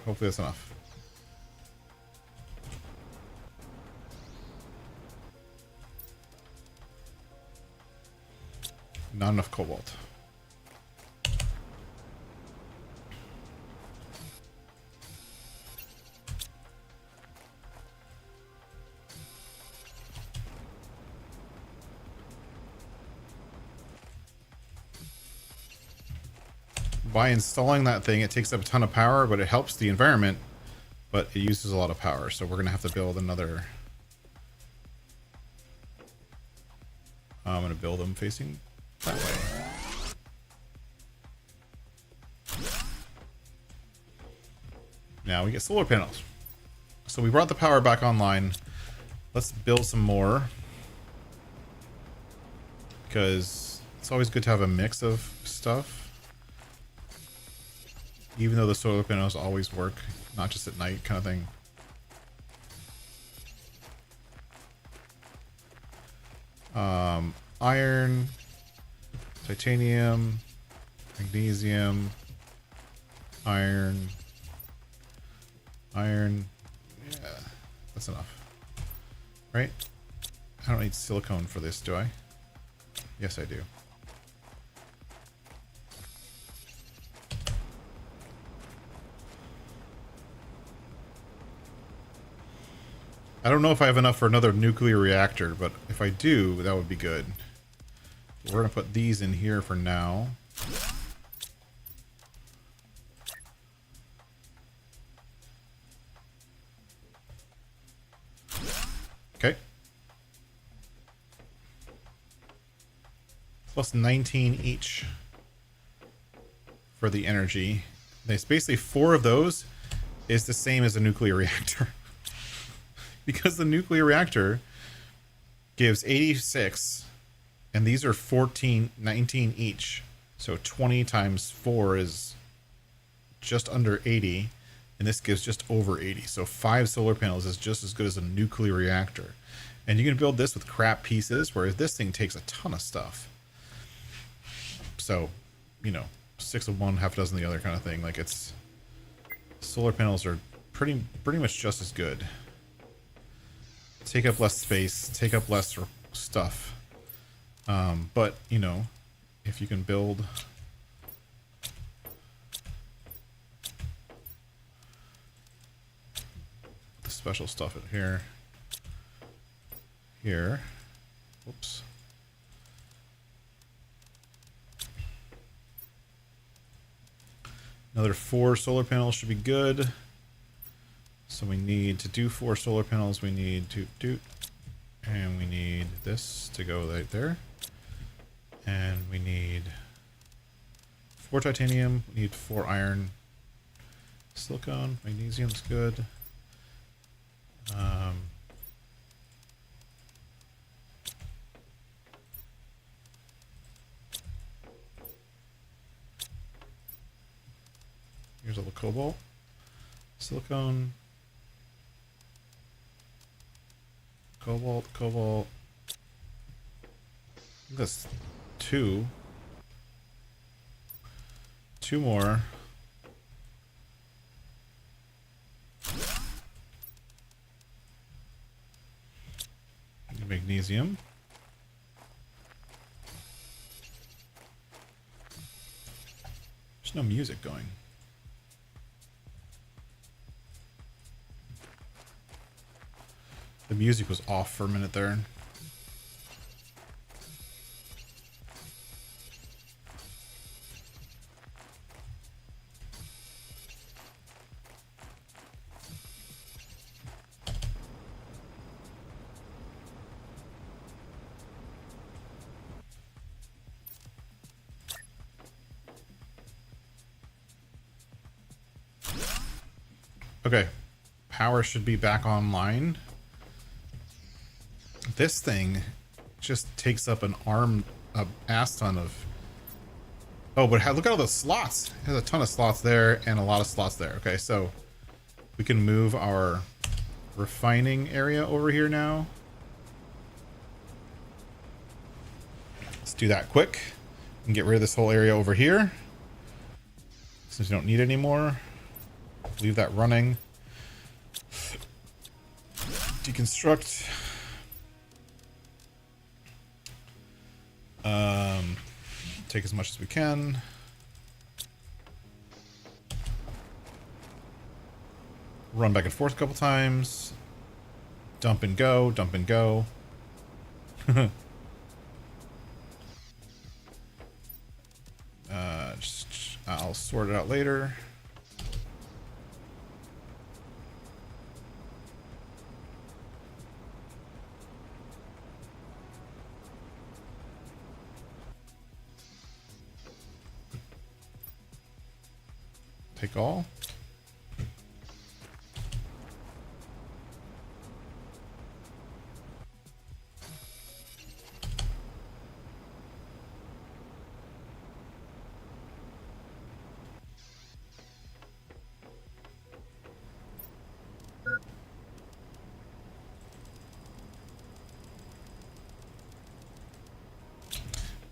Hopefully that's enough. Not enough cobalt. By installing that thing, it takes up a ton of power, but it helps the environment, but it uses a lot of power, so we're going to have to build another... I'm going to build them facing that way. Now we get solar panels. So we brought the power back online. Let's build some more, because it's always good to have a mix of stuff. Even though the solar panels always work, not just at night kind of thing. Iron, titanium, magnesium, iron. Yeah, that's enough. Right? I don't need silicone for this, do I? Yes, I do. I don't know if I have enough for another nuclear reactor, but if I do, that would be good. We're going to put these in here for now. Okay. Plus 19 each for the energy. There's basically 4 of those is the same as a nuclear reactor. Because the nuclear reactor gives 86, and these are 19 each. So 20 times 4 is just under 80, and this gives just over 80. So 5 solar panels is just as good as a nuclear reactor. And you can build this with crap pieces, whereas this thing takes a ton of stuff. So, you know, 6 of one, half a dozen of the other kind of thing. Like, it's... Solar panels are pretty much just as good. Take up less space, take up less stuff. But, you know, if you can build... the special stuff in here. Here. Whoops. Another 4 solar panels should be good. So we need to do 4 solar panels. We need to do, and we need this to go right there. And we need 4 titanium. We need 4 iron. Silicon, magnesium's good. Here's all the cobalt, silicone, cobalt. That's 2. 2 more. Magnesium. There's no music going. The music was off for a minute there. Okay, power should be back online. This thing just takes up an ass ton of... Oh, but look at all those slots. It has a ton of slots there and a lot of slots there. Okay, so we can move our refining area over here now. Let's do that quick and get rid of this whole area over here. Since we don't need it anymore. Leave that running. Deconstruct. Take as much as we can. Run back and forth a couple times. Dump and go, dump and go. I'll sort it out later. Take all.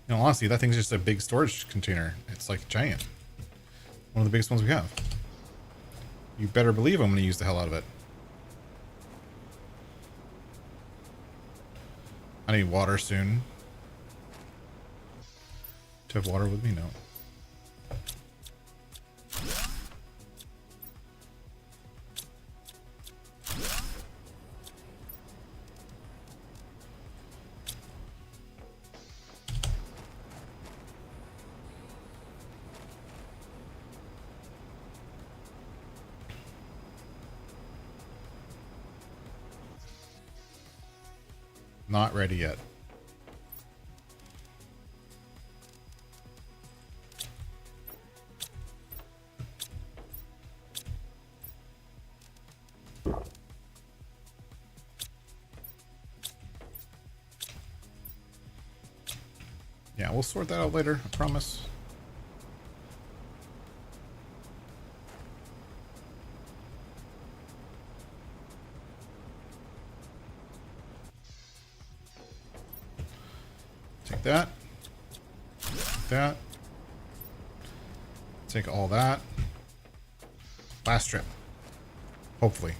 You know, honestly, that thing's just a big storage container. It's like giant. One of the biggest ones we have. You better believe I'm going to use the hell out of it. I need water soon. To have water with me? No. Not ready yet. Yeah, we'll sort that out later, I promise. Take that. That. Take all that. Last trip. Hopefully.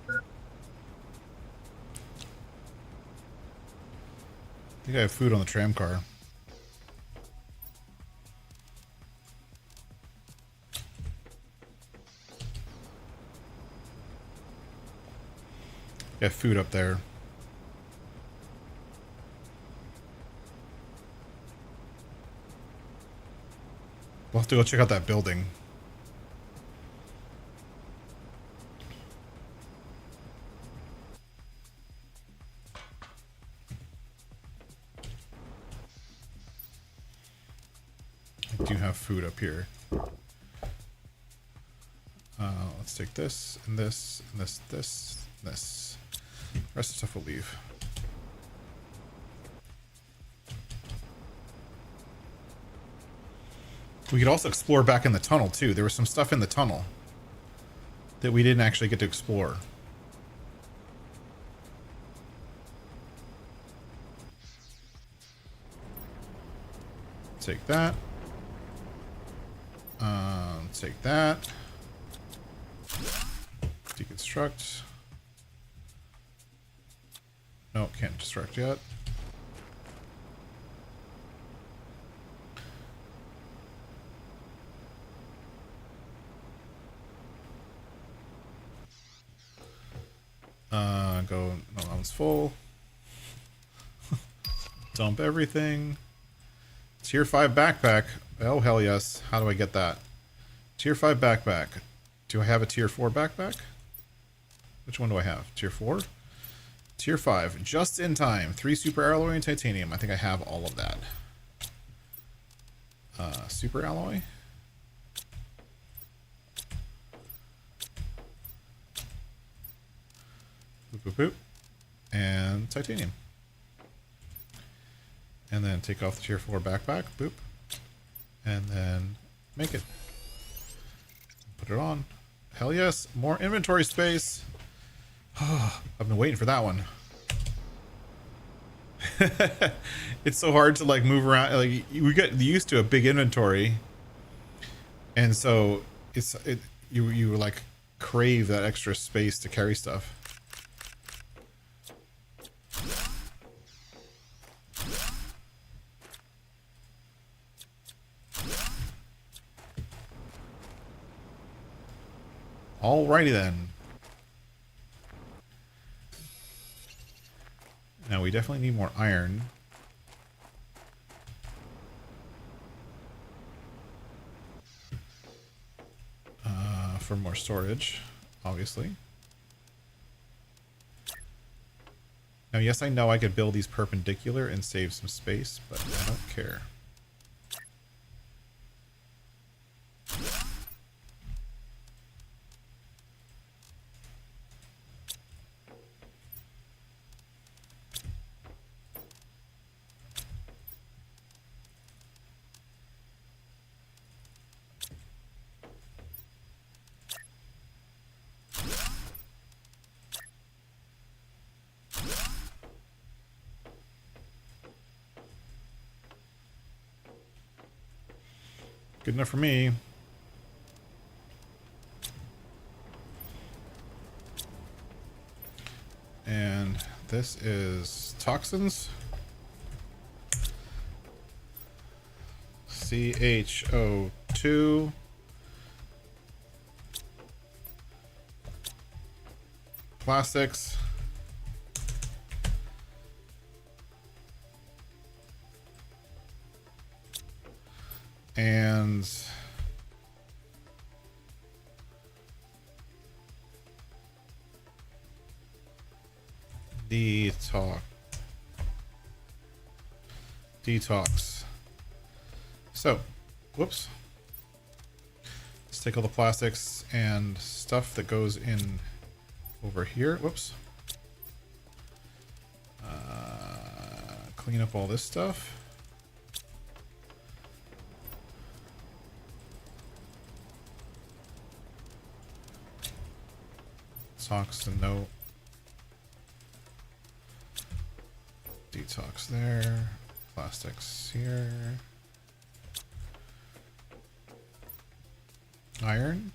I think I have food on the tram car. I have food up there. We'll have to go check out that building. I do have food up here. Let's take this and this and this, this, and this. The rest of the stuff will leave. We could also explore back in the tunnel too. There was some stuff in the tunnel that we didn't actually get to explore. Take that. Take that. Deconstruct. No, can't destruct yet. Go. No, that one's full. Dump everything. Tier 5 backpack. Oh, hell yes. How do I get that? Tier 5 backpack. Do I have a tier 4 backpack? Which one do I have? Tier 4? Tier 5. Just in time. 3 super alloy and titanium. I think I have all of that. Super alloy. Boop, boop, boop. And titanium. And then take off the tier 4 backpack. Boop. And then make it. Put it on. Hell yes. More inventory space. I've been waiting for that one. It's so hard to like move around. Like we get used to a big inventory. And so you like crave that extra space to carry stuff. Alrighty then. Now we definitely need more iron. For more storage, obviously. Now, yes, I know I could build these perpendicular and save some space, but I don't care. Good enough for me. And this is toxins. CHO2. Plastics. And detox. So, whoops. Let's take all the plastics and stuff that goes in over here. Whoops. Clean up all this stuff. Toxin, no. Detox there. Plastics here. Iron.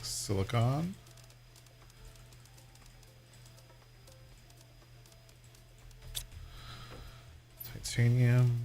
Silicon. Titanium.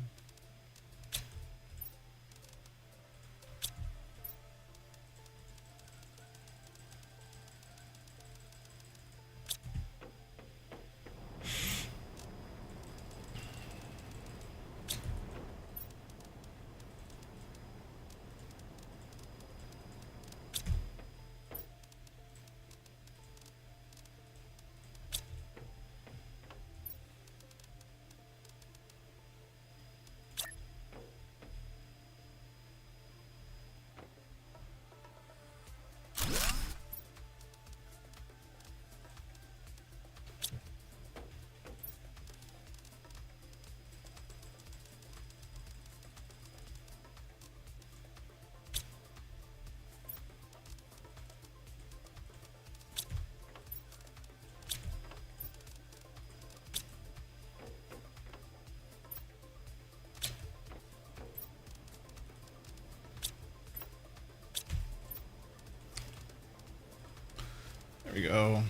There we go.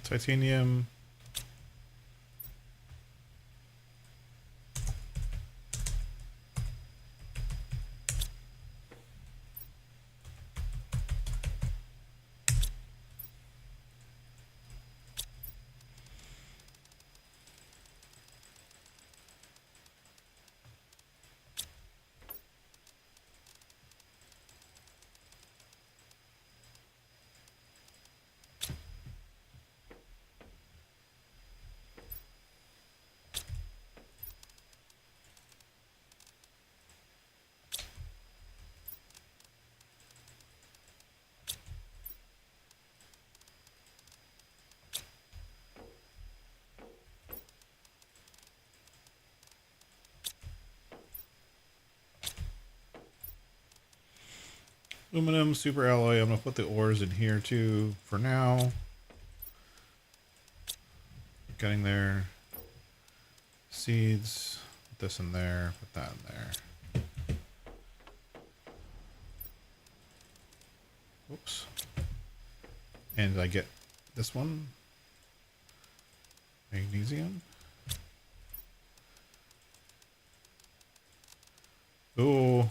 Titanium. Aluminum, super alloy. I'm going to put the ores in here too for now. Getting there. Seeds. Put this in there. Put that in there. Oops. And did I get this one? Magnesium. Ooh.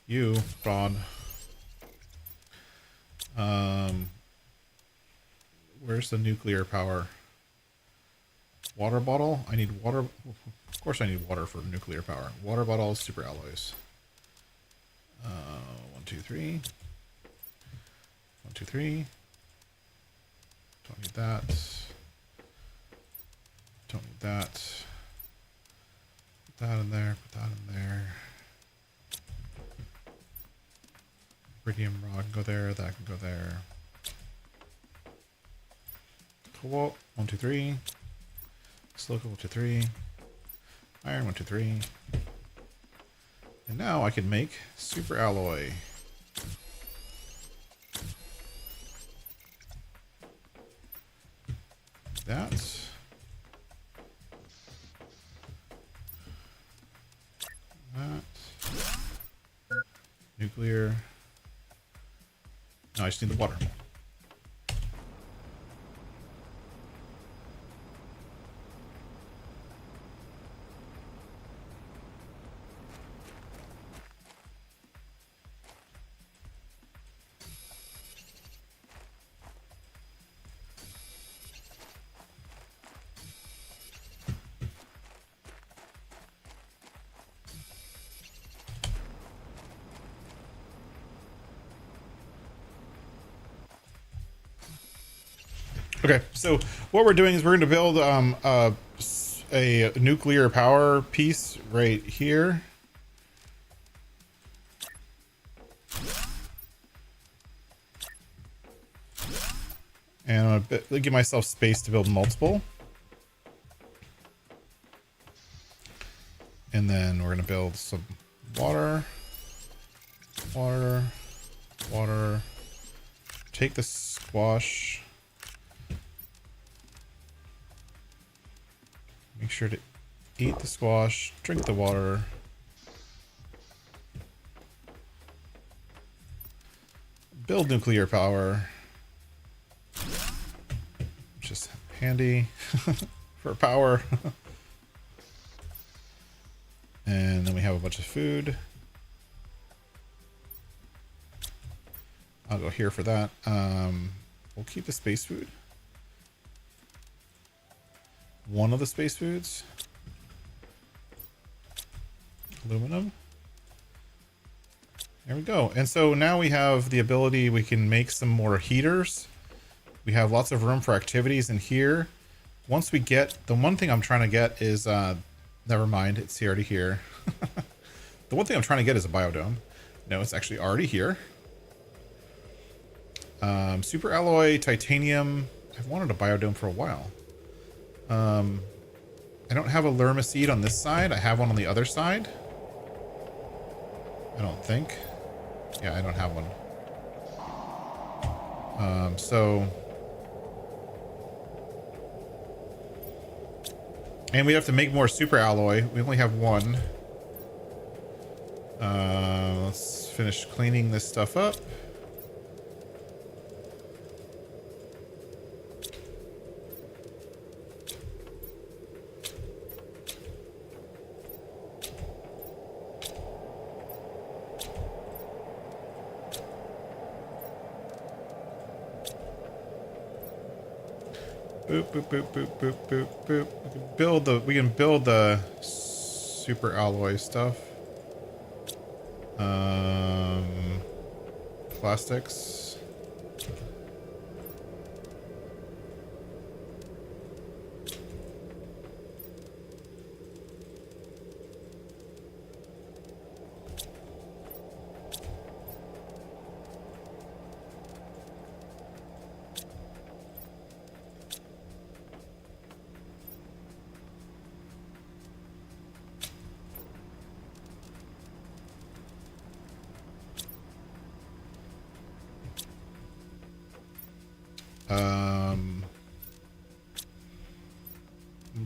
You, fraud. Where's the nuclear power? Water bottle? I need water. Of course I need water for nuclear power. Water bottles, super alloys. 1, 2, 3. 1, 2, 3. Don't need that. Don't need that. Put that in there. Put that in there. Iridium rod can go there. That can go there. Cobalt. 1, 2, 3. Silica. 1, 2, 3. Iron. 1, 2, 3. And now I can make super alloy. That. That. Nuclear. No, I just need the water. Okay, so what we're doing is we're going to build a nuclear power piece right here. And I'm going to give myself space to build multiple. And then we're going to build some water, water, water. Take the squash. Make sure to eat the squash, drink the water. Build nuclear power. Which is handy for power. And then we have a bunch of food. I'll go here for that. We'll keep the space food. One of the space foods. Aluminum. There we go. And so now we have the ability, we can make some more heaters. We have lots of room for activities in here. Once we get, the one thing I'm trying to get is, never mind, it's already here. The one thing I'm trying to get is a biodome. No, it's actually already here. Super alloy, titanium. I've wanted a biodome for a while. I don't have a lerma seed on this side. I have one on the other side. I don't think. Yeah, I don't have one. And we have to make more super alloy. We only have one. Let's finish cleaning this stuff up. Boop, boop, boop, boop, boop, boop, boop. We can build the super alloy stuff. Plastics.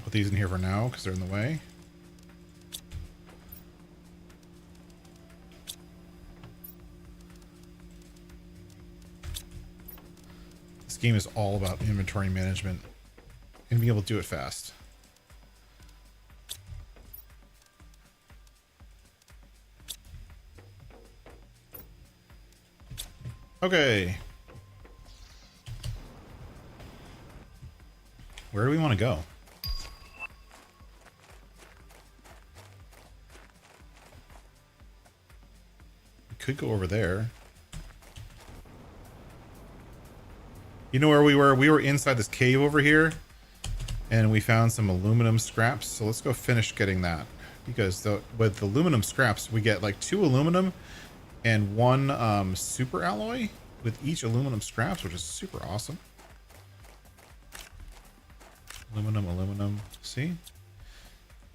Put these in here for now because they're in the way. This game is all about inventory management and being able to do it fast. Okay. Where do we want to go? We could go over there. You know where we were? We were inside this cave over here, and we found some aluminum scraps. So let's go finish getting that. Because with the aluminum scraps, we get like 2 aluminum and 1 super alloy with each aluminum scraps, which is super awesome. Aluminum, aluminum. See?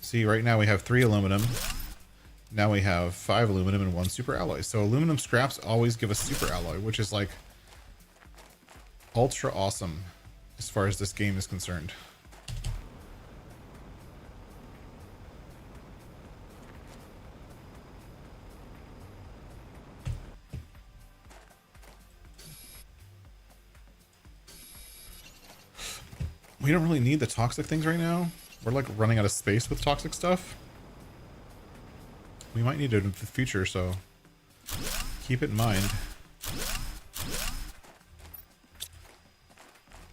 See, right now we have 3 aluminum. Now we have 5 aluminum and 1 super alloy. So aluminum scraps always give us super alloy, which is like ultra awesome as far as this game is concerned. We don't really need the toxic things right now. We're like running out of space with toxic stuff. We might need it in the future, so keep it in mind.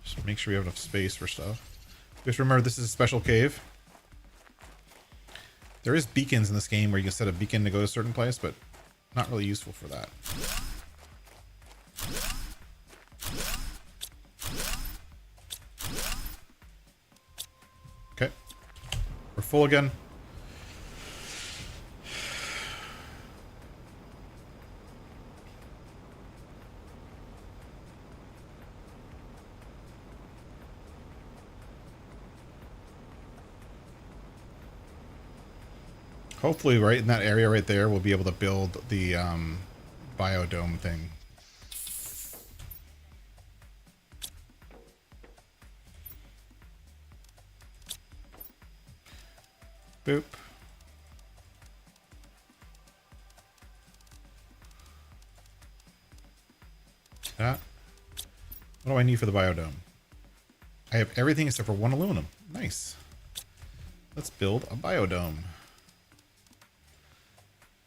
Just make sure we have enough space for stuff. Just remember, this is a special cave. There is beacons in this game where you can set a beacon to go to a certain place, but not really useful for that. Okay. We're full again. Hopefully right in that area right there, we'll be able to build the biodome thing. Boop. That. What do I need for the biodome? I have everything except for 1 aluminum. Nice. Let's build a biodome.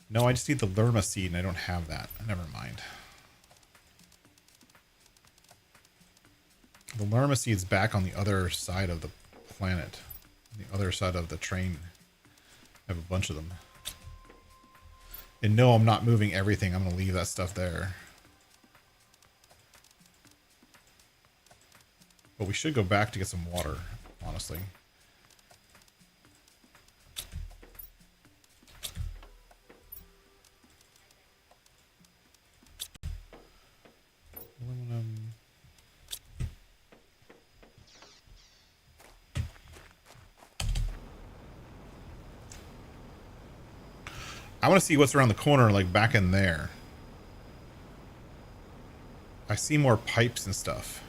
No, I just need the lerma seed and I don't have that. Never mind. The lerma seed's back on the other side of the planet. The other side of the train. I have a bunch of them. And no, I'm not moving everything. I'm going to leave that stuff there. But we should go back to get some water, honestly. Aluminum. I want to see what's around the corner, like back in there. I see more pipes and stuff.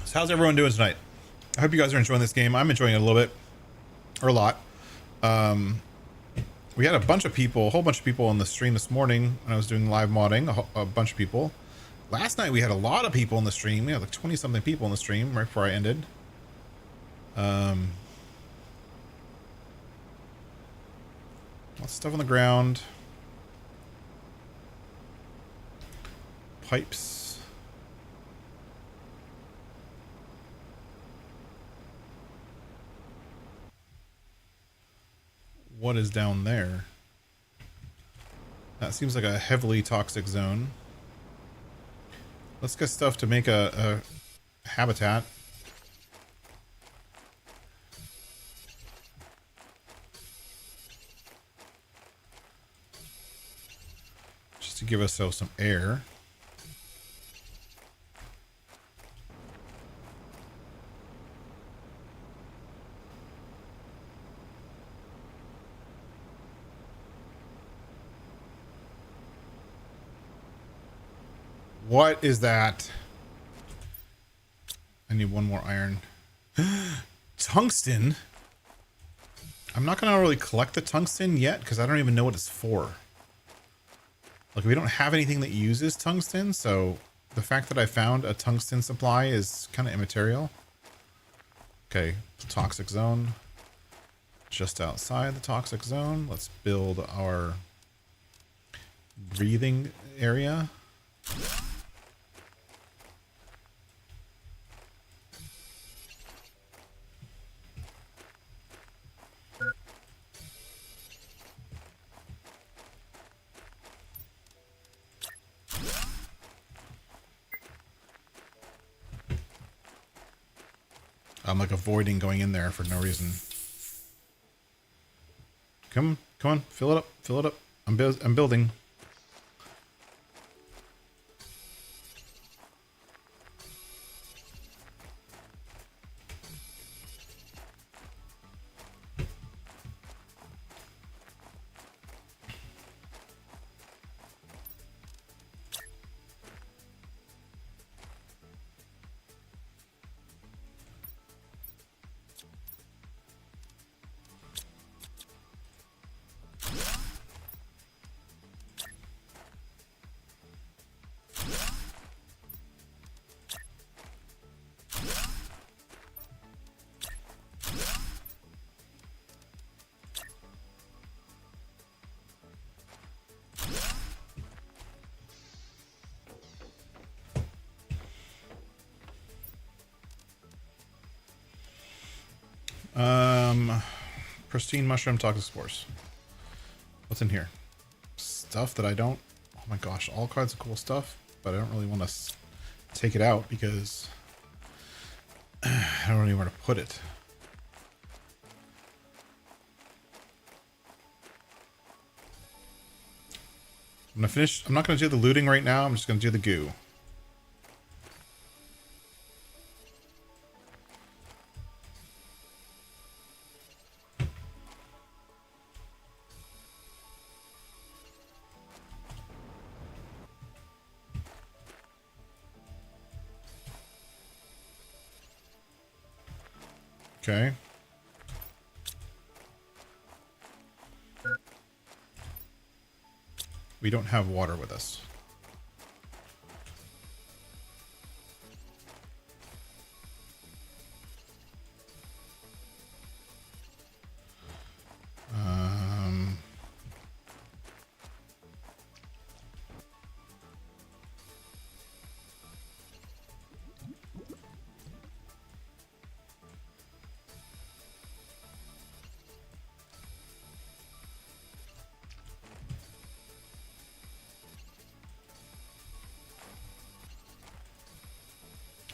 So how's everyone doing tonight? I hope you guys are enjoying this game. I'm enjoying it a little bit, or a lot. We had a bunch of people, a whole bunch of people on the stream this morning when I was doing live modding, a bunch of people. Last night we had a lot of people in the stream. We had like 20 something people in the stream right before I ended. Lots of stuff on the ground. Pipes. What is down there? That seems like a heavily toxic zone. Let's get stuff to make a habitat. Just to give ourselves some air. What is that? I need 1 more iron. Tungsten? I'm not going to really collect the tungsten yet because I don't even know what it's for. Like, we don't have anything that uses tungsten, so the fact that I found a tungsten supply is kind of immaterial. Okay, toxic zone. Just outside the toxic zone, let's build our breathing area. I'm like avoiding going in there for no reason. Come on, fill it up, fill it up. I'm building. Pristine mushroom toxospores. What's in here? Stuff that I don't... Oh my gosh, all kinds of cool stuff. But I don't really want to take it out because... I don't know where to put it. I'm gonna finish... I'm not gonna do the looting right now. I'm just gonna do the goo. Okay. We don't have water with us.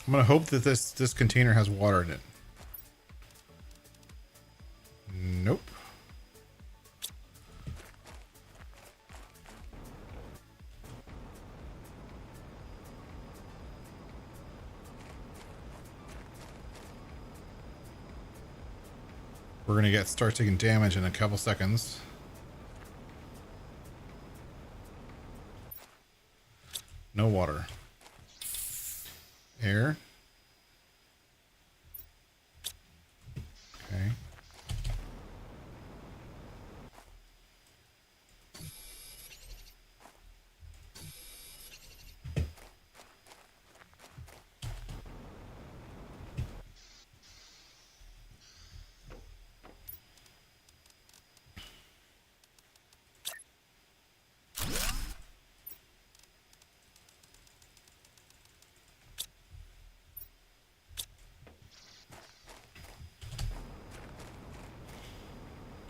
I'm gonna hope that this container has water in it. Nope. We're gonna start taking damage in a couple seconds. No water. Air. Okay.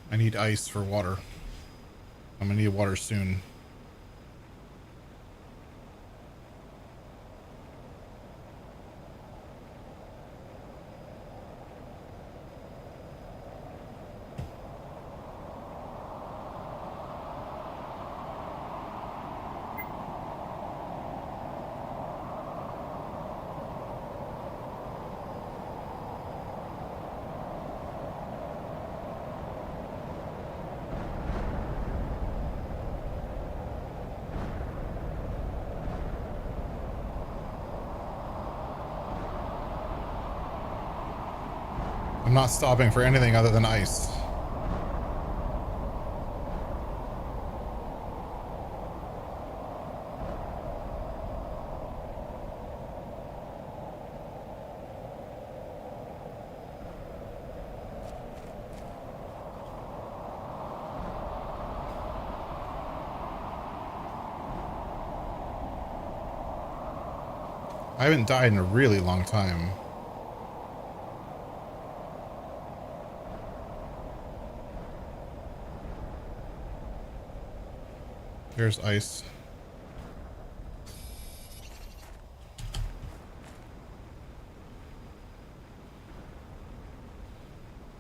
I need ice for water. I'm gonna need water soon. I'm not stopping for anything other than ice. I haven't died in a really long time. There's ice.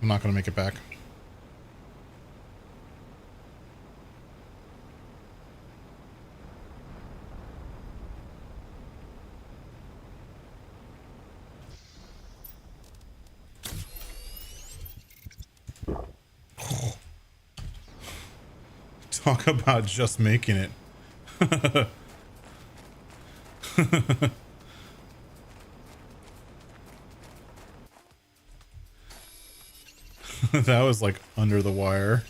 I'm not gonna make it back. Talk about just making it. That was like under the wire.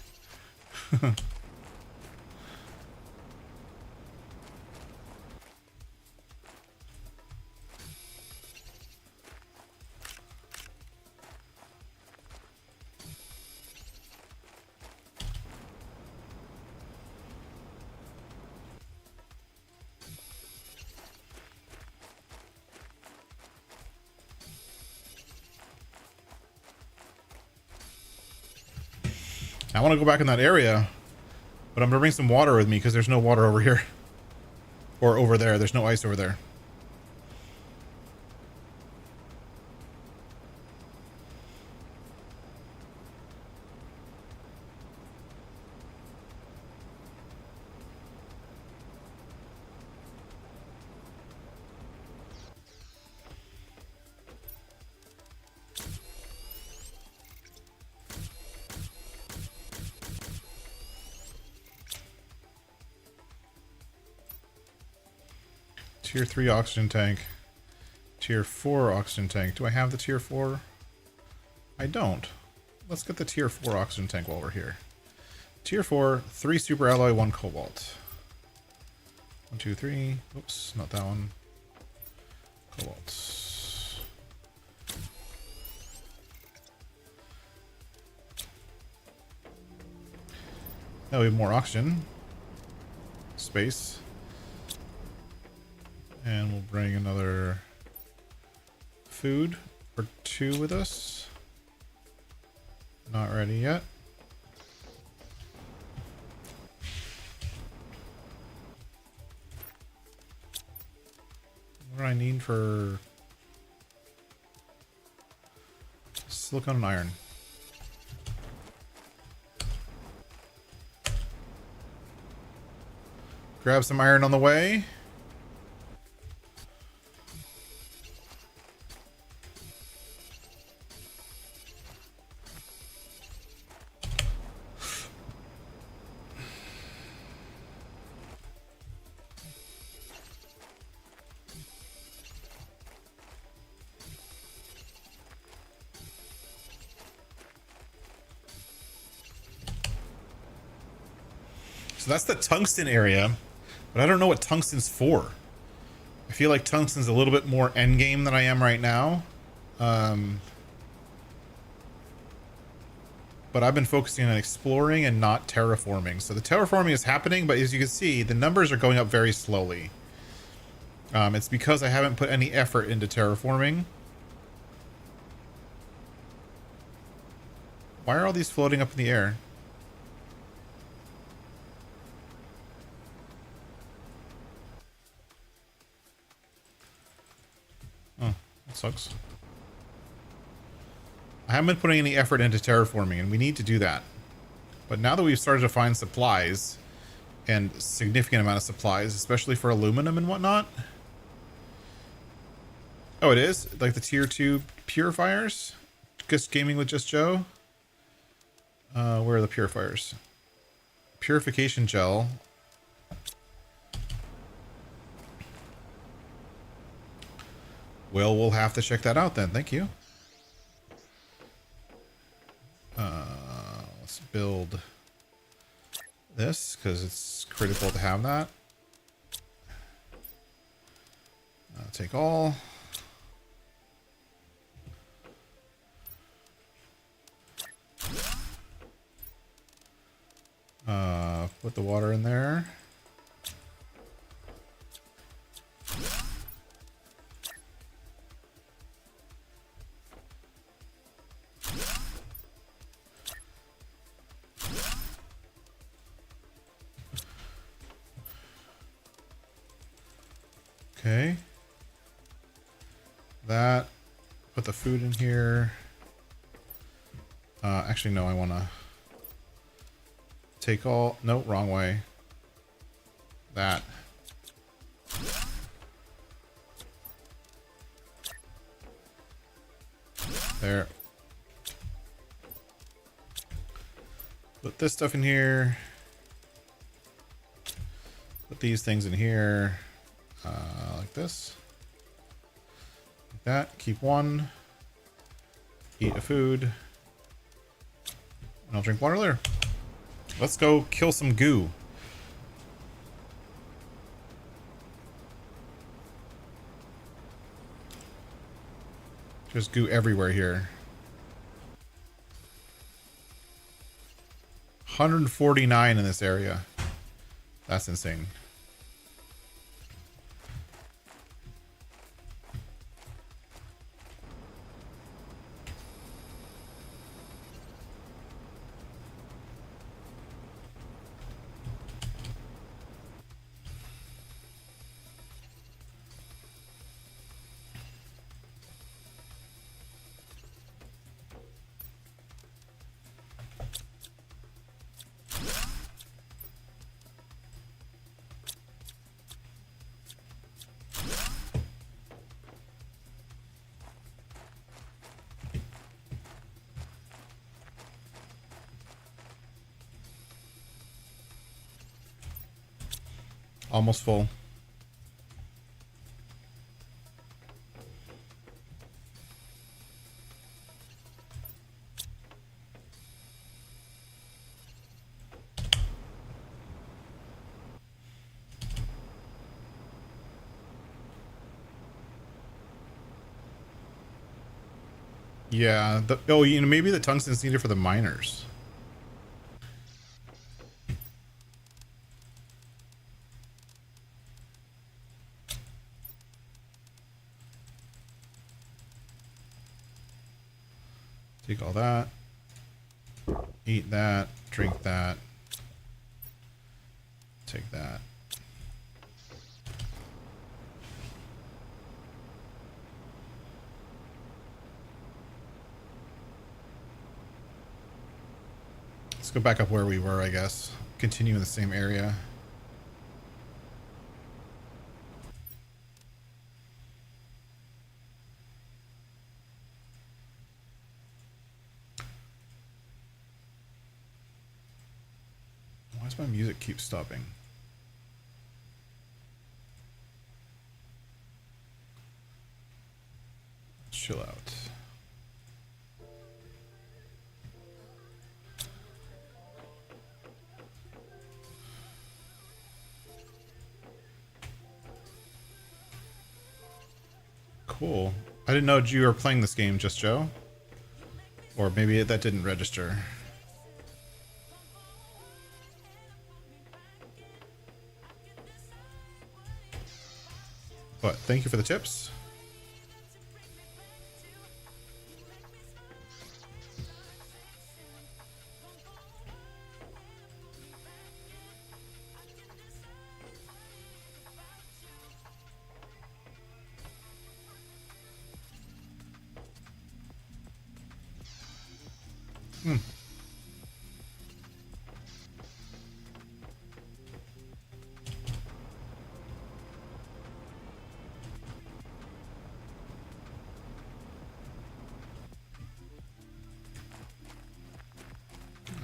I want to go back in that area, but I'm gonna bring some water with me because there's no water over here. Or over there. There's no ice over there. Tier 3 oxygen tank. Tier 4 oxygen tank. Do I have the tier 4? I don't. Let's get the tier 4 oxygen tank while we're here. Tier 4, 3 super alloy, 1 cobalt. 1, 2, 3. Oops, not that one. Cobalt. Now we have more oxygen. Space. And we'll bring another food or 2 with us. Not ready yet. What do I need for silicone and iron? Grab some iron on the way. So that's the tungsten area, but I don't know what tungsten's for. I feel like tungsten's a little bit more endgame than I am right now. But I've been focusing on exploring and not terraforming. So the terraforming is happening, but as you can see, the numbers are going up very slowly. It's because I haven't put any effort into terraforming. Why are all these floating up in the air? Oh, that sucks. I haven't been putting any effort into terraforming, and we need to do that. But now that we've started to find supplies, and significant amount of supplies, especially for aluminum and whatnot. Oh, it is? Like the tier 2 purifiers? Just gaming with Just Joe? Where are the purifiers? Purification gel. Well, we'll have to check that out then. Thank you. Let's build this because it's critical to have that. Take all. Put the water in there. Okay. That. Put the food in here. Actually, no, I want to take all. No, wrong way. That. There. Put this stuff in here. Put these things in here. Like this. Like that. Keep one. Eat a food. And I'll drink water later. Let's go kill some goo. There's goo everywhere here. 149 in this area. That's insane. Almost full. Yeah. Oh, you know, maybe the tungsten's needed for the miners. Take all that. Eat that. Drink that. Take that. Let's go back up where we were, I guess. Continue in the same area. Why does my music keep stopping? Chill out. Cool. I didn't know you were playing this game, Just Joe. Or maybe that didn't register. But thank you for the tips.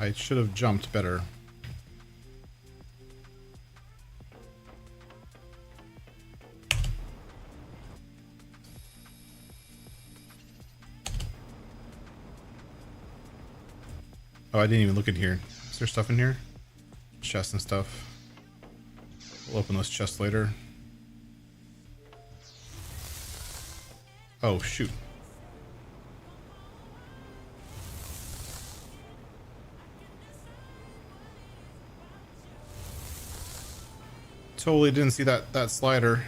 I should have jumped better. Oh, I didn't even look in here. Is there stuff in here? Chests and stuff. We'll open those chests later. Oh, shoot. Totally didn't see that slider.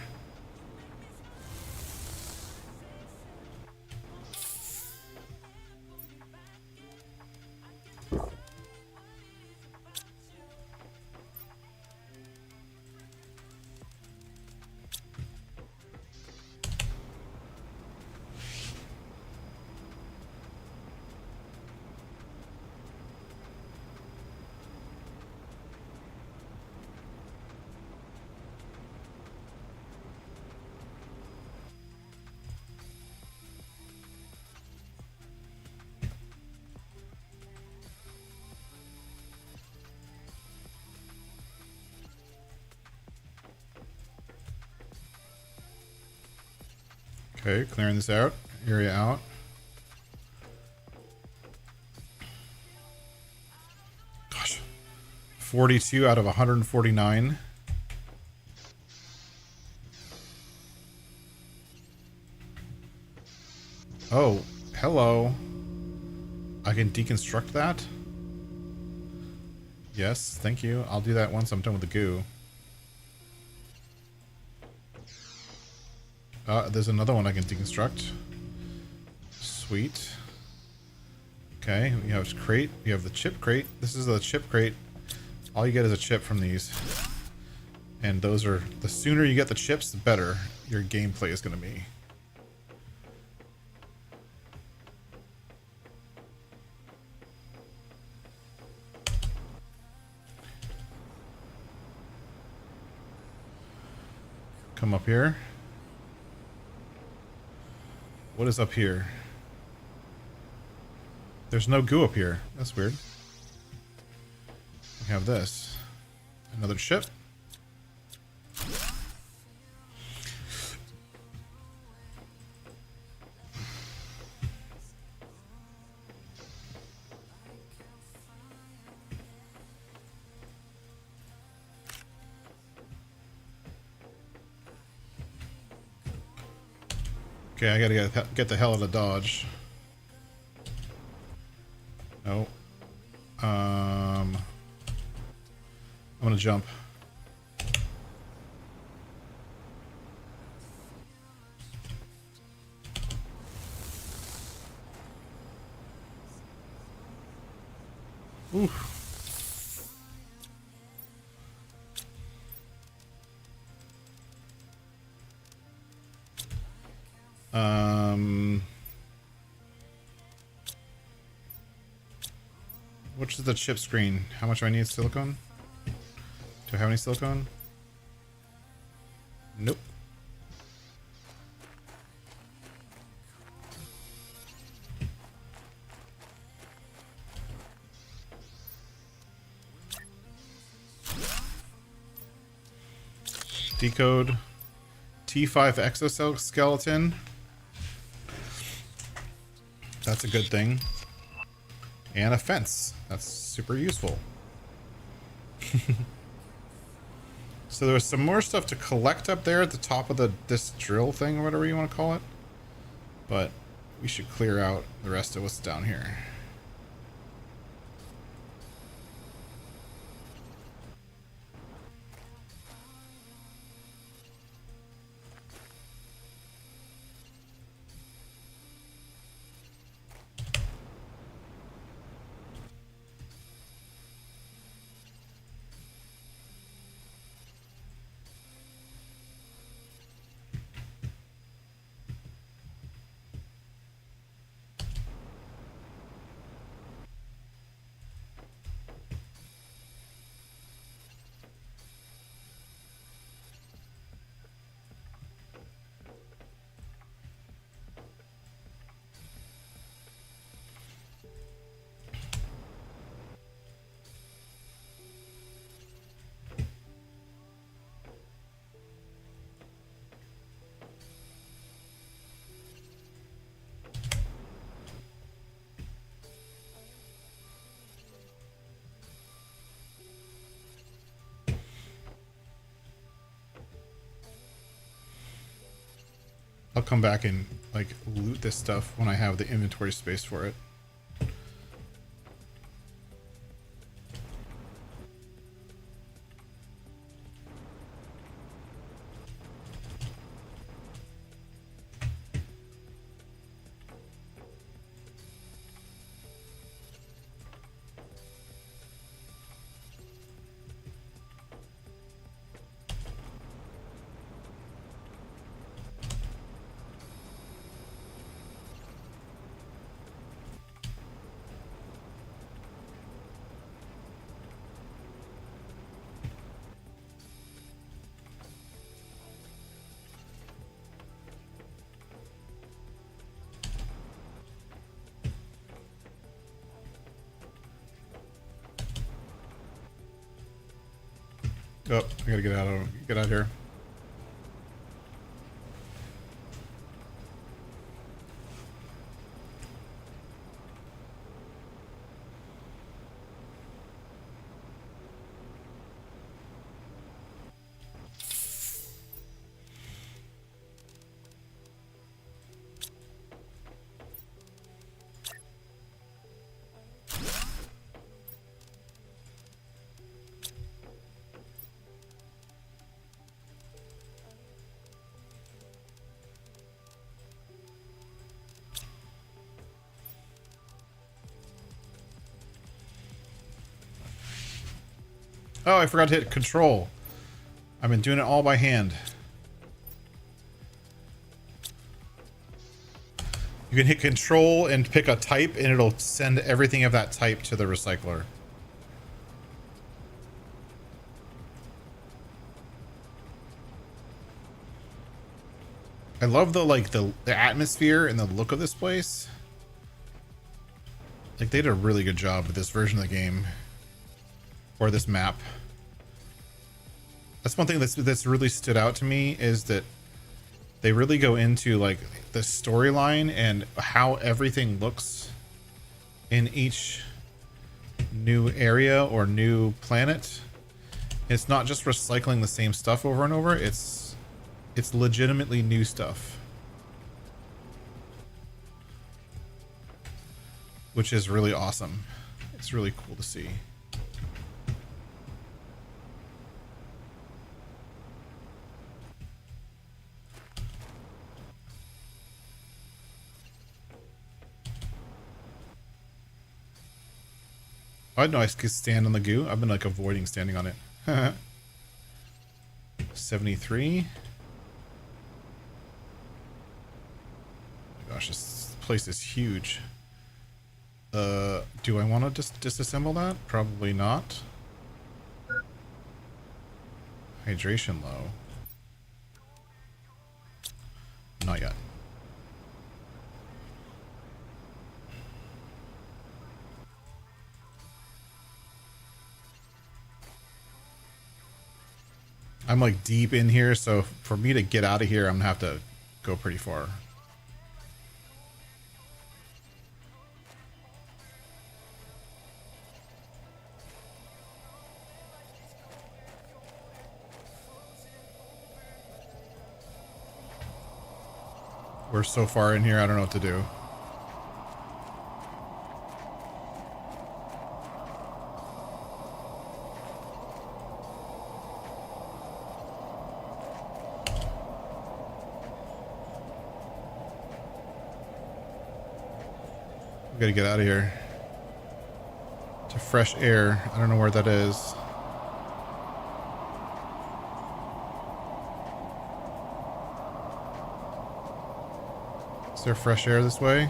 Okay, clearing this out. Area out. Gosh. 42 out of 149. Oh, hello. I can deconstruct that? Yes, thank you. I'll do that once I'm done with the goo. There's another one I can deconstruct. Sweet. Okay, we have crate. We have the chip crate. This is the chip crate. All you get is a chip from these. And those are... The sooner you get the chips, the better your gameplay is going to be. Come up here. What is up here? There's no goo up here. That's weird. We have this. Another chip. Okay, I gotta get the hell out of Dodge. No. I'm gonna jump. Oof. Which is the chip screen? How much do I need silicone? Do I have any silicone? Nope. Decode T5 exoskeleton. That's a good thing. And a fence. That's super useful. So there's some more stuff to collect up there at the top of this drill thing or whatever you want to call it. But we should clear out the rest of what's down here. I'll come back and like loot this stuff when I have the inventory space for it. Oh, I gotta get out of here. Oh, I forgot to hit control. I've been doing it all by hand. You can hit control and pick a type and it'll send everything of that type to the recycler. I love the atmosphere and the look of this place. Like they did a really good job with this version of the game. Or this map. That's one thing that's really stood out to me is that they really go into like the storyline and how everything looks in each new area or new planet. It's not just recycling the same stuff over and over. It's legitimately new stuff. which is really awesome. It's really cool to see. I didn't know I could stand on the goo. I've been like avoiding standing on it. 73. Gosh, this place is huge. Do I want to disassemble that? Probably not. Hydration low. Not yet. I'm like deep in here, so for me to get out of here, I'm gonna have to go pretty far. We're so far in here, I don't know what to do. We gotta get out of here. To fresh air. I don't know where that is. Is there fresh air this way?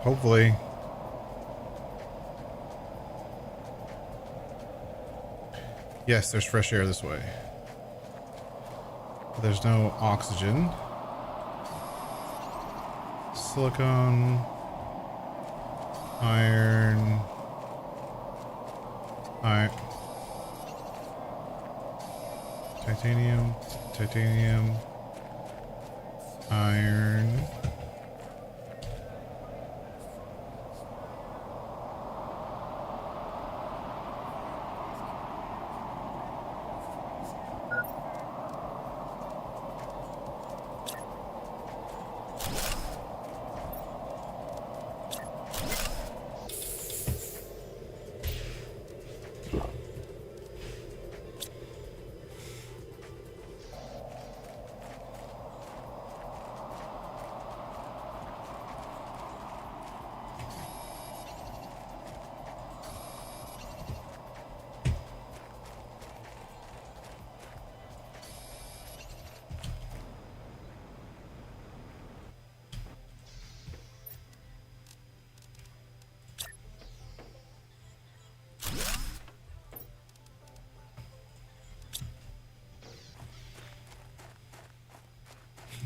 Hopefully. Yes, there's fresh air this way. But there's no oxygen. Silicone. Iron. Alright. Titanium. Titanium. Iron.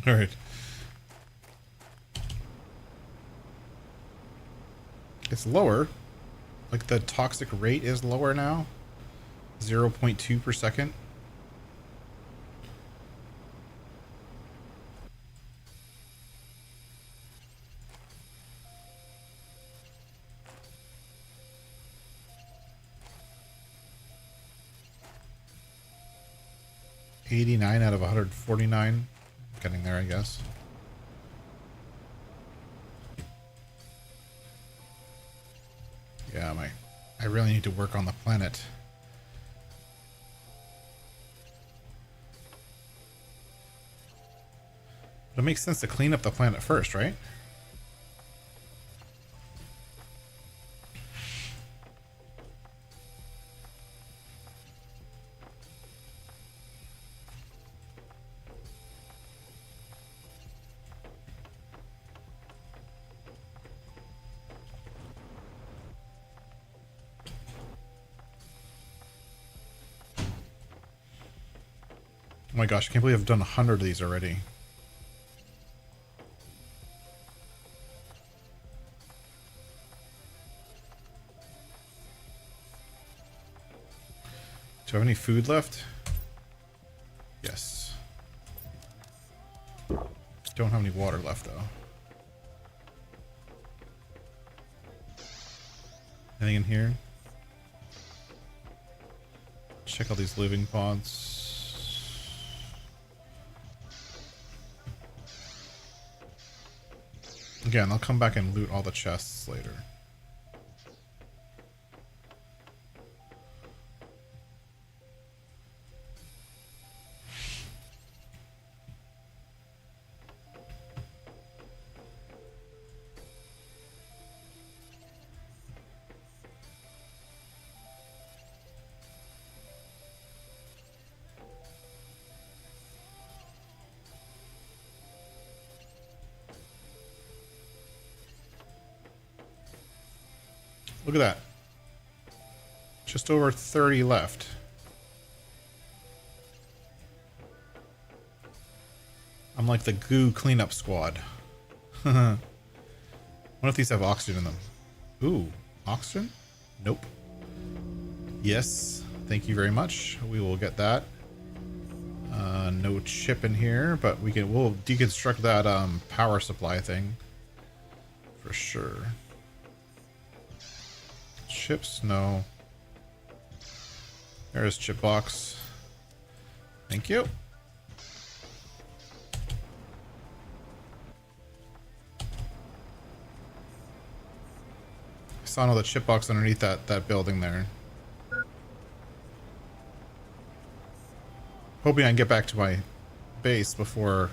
All right. It's lower. Like the toxic rate is lower now. 0.2 per second. $89 out of 149. Getting there, I guess. Yeah, I really need to work on the planet. But it makes sense to clean up the planet first, right? Oh my gosh, I can't believe I've done 100 of these already. Do I have any food left? Yes. Don't have any water left though. Anything in here? Check all these living pods. Again, I'll come back and loot all the chests later. Look at that. Just over 30 left. I'm like the goo cleanup squad. What if these have oxygen in them? Ooh, oxygen? Nope. Yes, thank you very much. We will get that. No chip in here, but we'll deconstruct that power supply thing for sure. Chips? No. There's chip box. Thank you. I saw another chip box underneath that building there. Hoping I can get back to my base before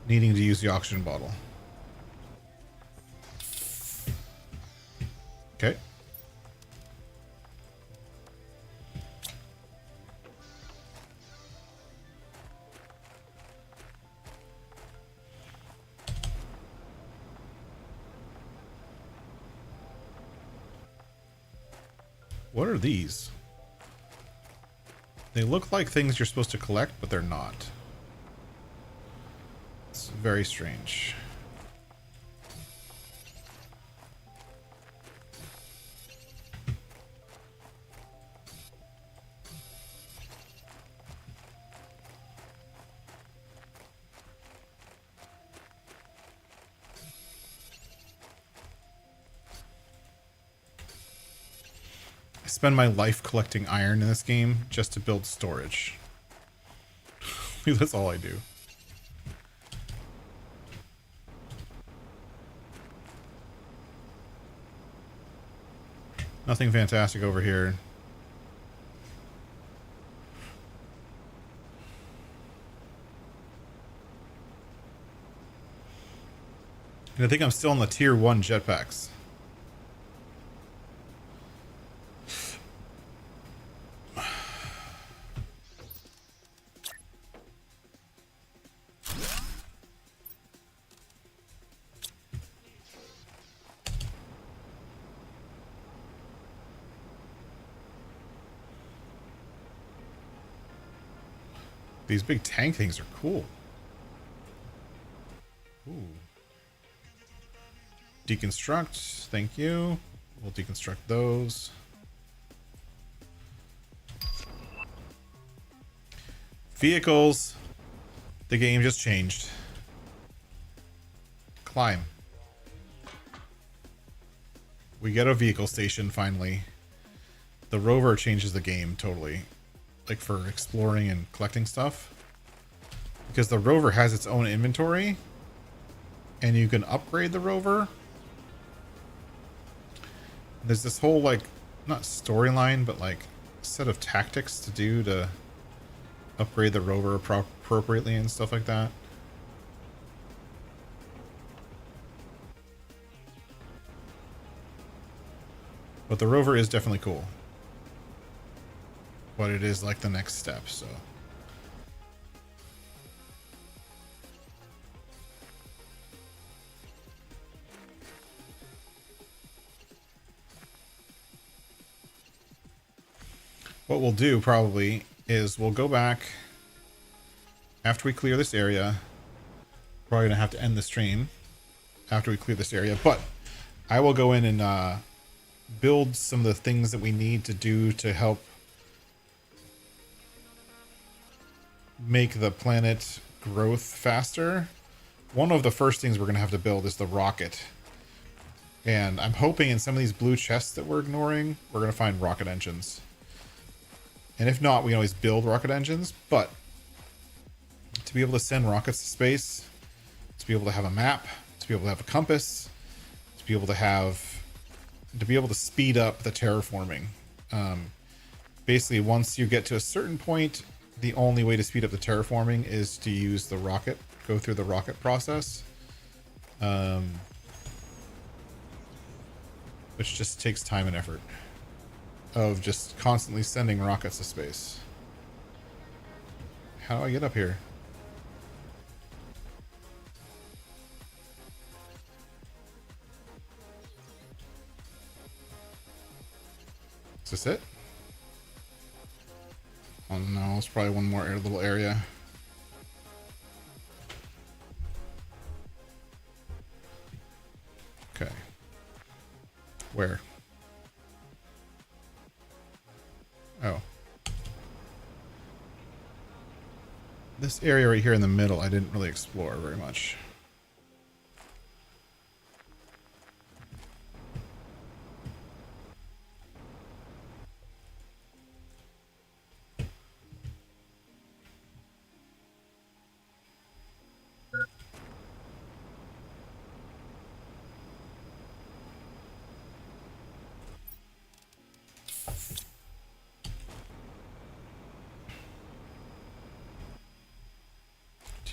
needing to use the oxygen bottle. Okay. What are these? They look like things you're supposed to collect, but they're not. It's very strange. I spend my life collecting iron in this game just to build storage. That's all I do. Nothing fantastic over here. And I think I'm still on the tier 1 jetpacks. These big tank things are cool. Ooh. Deconstruct, thank you. We'll deconstruct those. Vehicles. The game just changed. Climb. We get a vehicle station finally. The rover changes the game totally. Like for exploring and collecting stuff. Because the rover has its own inventory. And you can upgrade the rover. There's this whole like, not storyline, but like set of tactics to do to upgrade the rover appropriately and stuff like that. But the rover is definitely cool. But it is like the next step, so. What we'll do probably is we'll go back after we clear this area. Probably gonna have to end the stream after we clear this area, but I will go in and build some of the things that we need to do to help make the planet growth faster. One of the first things we're going to have to build is the rocket. And I'm hoping in some of these blue chests that we're ignoring, we're going to find rocket engines. And if not, we can always build rocket engines. But to be able to send rockets to space, to be able to have a map, to to be able to have a compass, to be able to speed up the terraforming. Basically, once you get to a certain point, the only way to speed up the terraforming is to use the rocket, go through the rocket process, which just takes time and effort of just constantly sending rockets to space. How do I get up here? Is this it? Oh no, it's probably one more little area. Okay. Where? Oh. This area right here in the middle, I didn't really explore very much.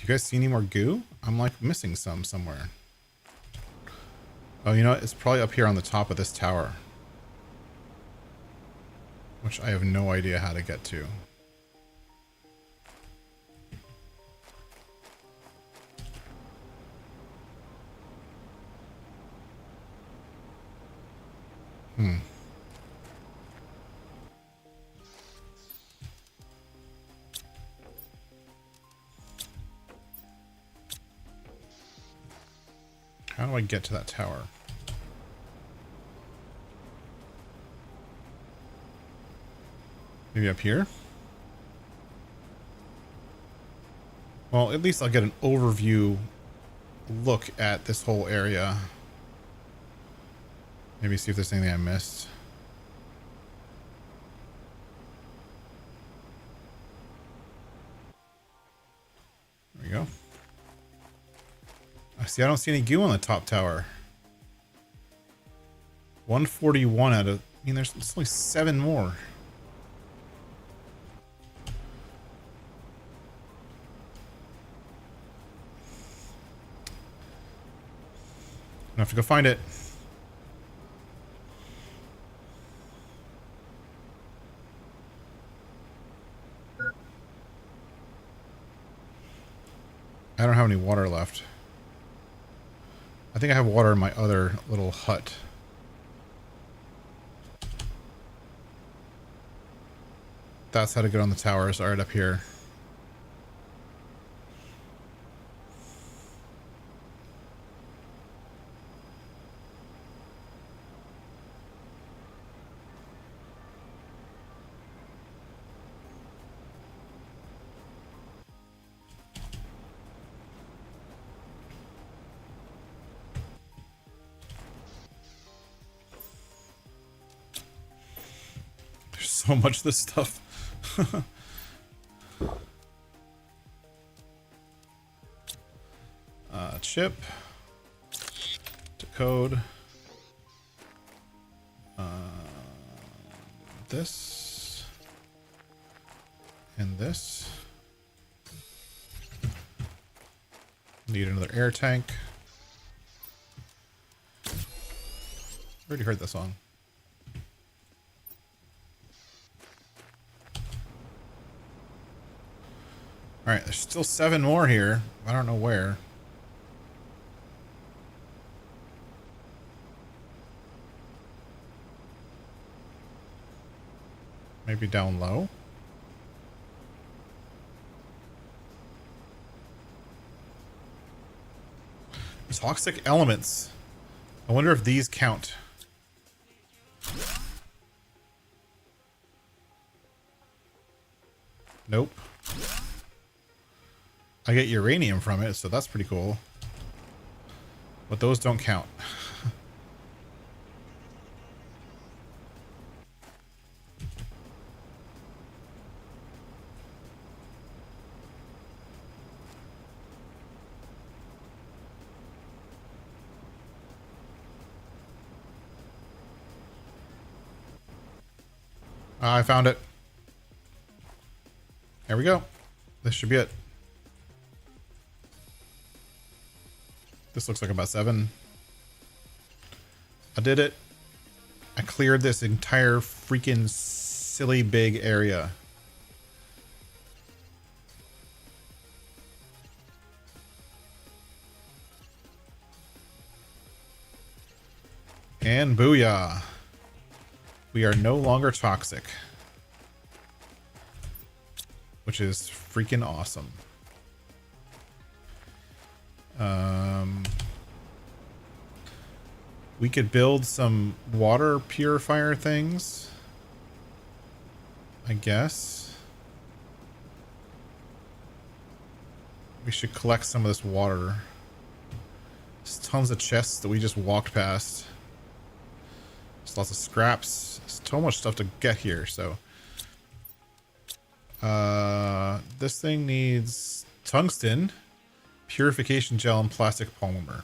You guys see any more goo? I'm like missing some somewhere. Oh, you know what? It's probably up here on the top of this tower. Which I have no idea how to get to. How do I get to that tower? Maybe up here? Well, at least I'll get an overview look at this whole area. Maybe see if there's anything I missed. There we go. See, I don't see any goo on the top tower. 141 out of... I mean, there's only 7 more. I have to go find it. I don't have any water left. I think I have water in my other little hut. That's how to get on the towers, right up here. So much of this stuff. Chip to code. This and this. Need another air tank. Already heard that song. Alright, there's still 7 more here. I don't know where. Maybe down low? Toxic elements. I wonder if these count. Nope. I get uranium from it, so that's pretty cool. But those don't count. I found it. There we go. This should be it. This looks like about 7. I did it. I cleared this entire freaking silly big area. And booyah. We are no longer toxic. Which is freaking awesome. We could build some water purifier things, I guess. We should collect some of this water. There's tons of chests that we just walked past. There's lots of scraps. There's so much stuff to get here, so. This thing needs tungsten, purification gel, and plastic polymer.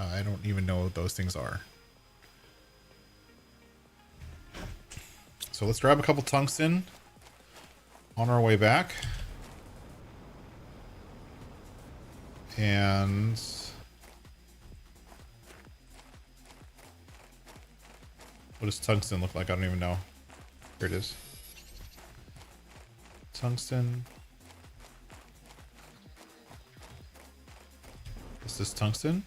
I don't even know what those things are. So let's grab a couple tungsten on our way back. And what does tungsten look like? I don't even know. Here it is. Tungsten. This is tungsten.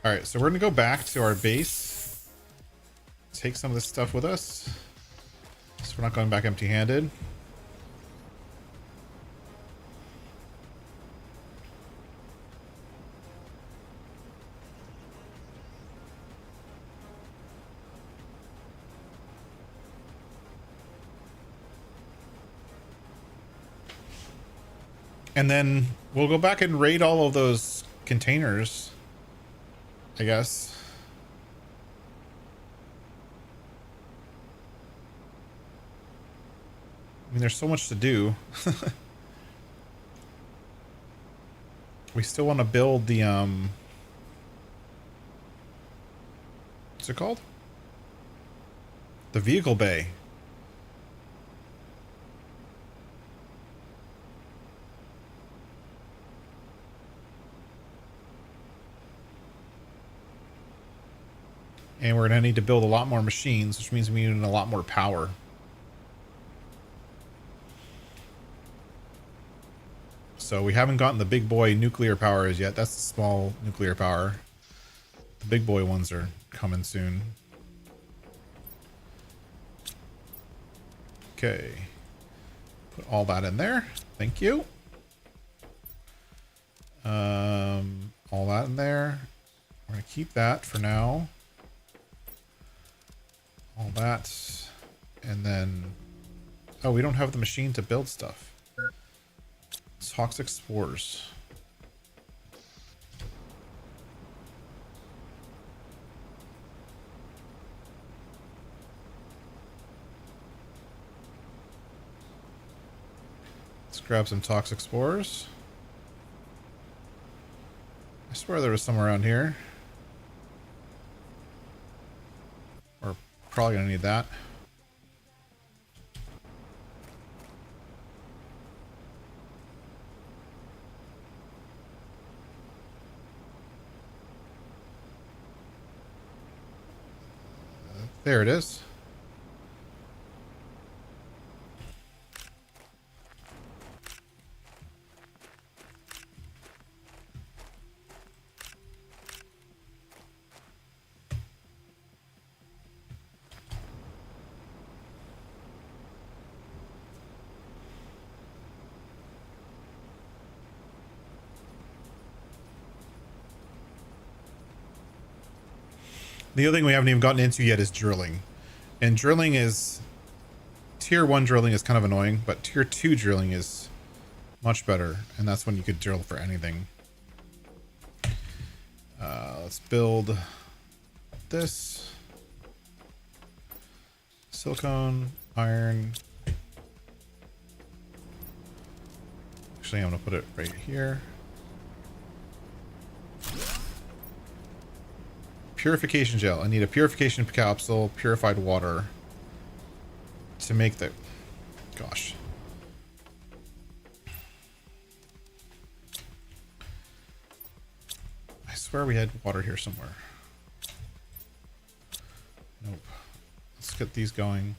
Alright, so we're going to go back to our base. Take some of this stuff with us. So we're not going back empty-handed. And then we'll go back and raid all of those containers, I guess. I mean, there's so much to do. We still want to build the, what's it called? The vehicle bay. And we're going to need to build a lot more machines, which means we need a lot more power. So we haven't gotten the big boy nuclear powers yet. That's the small nuclear power. The big boy ones are coming soon. Okay. Put all that in there. Thank you. All that in there. We're going to keep that for now. All that. And then... oh, we don't have the machine to build stuff. Toxic spores. Let's grab some toxic spores. I swear there was some around here. We're probably gonna need that. There it is. The other thing we haven't even gotten into yet is drilling. And drilling is... tier 1 drilling is kind of annoying, but tier 2 drilling is much better. And that's when you could drill for anything. Let's build this. Silicone, iron. Actually, I'm going to put it right here. Purification gel. I need a purification capsule, purified water to make the... Gosh. I swear we had water here somewhere. Nope. Let's get these going.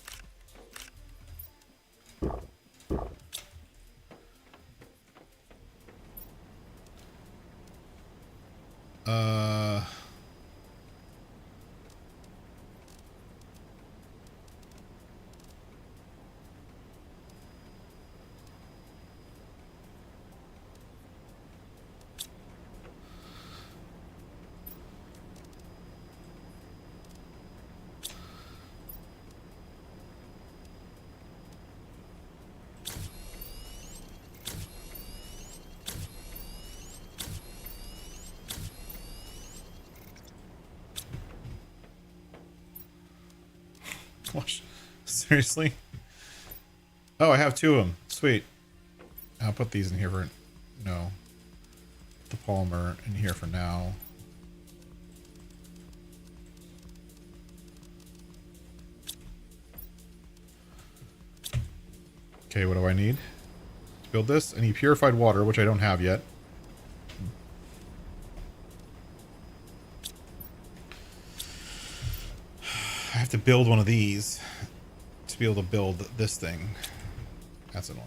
Gosh, seriously? Oh, I have two of them. Sweet. I'll put these in here for... No. The polymer in here for now. Okay, what do I need to build this? I need purified water, which I don't have yet. I have to build one of these to be able to build this thing. That's annoying.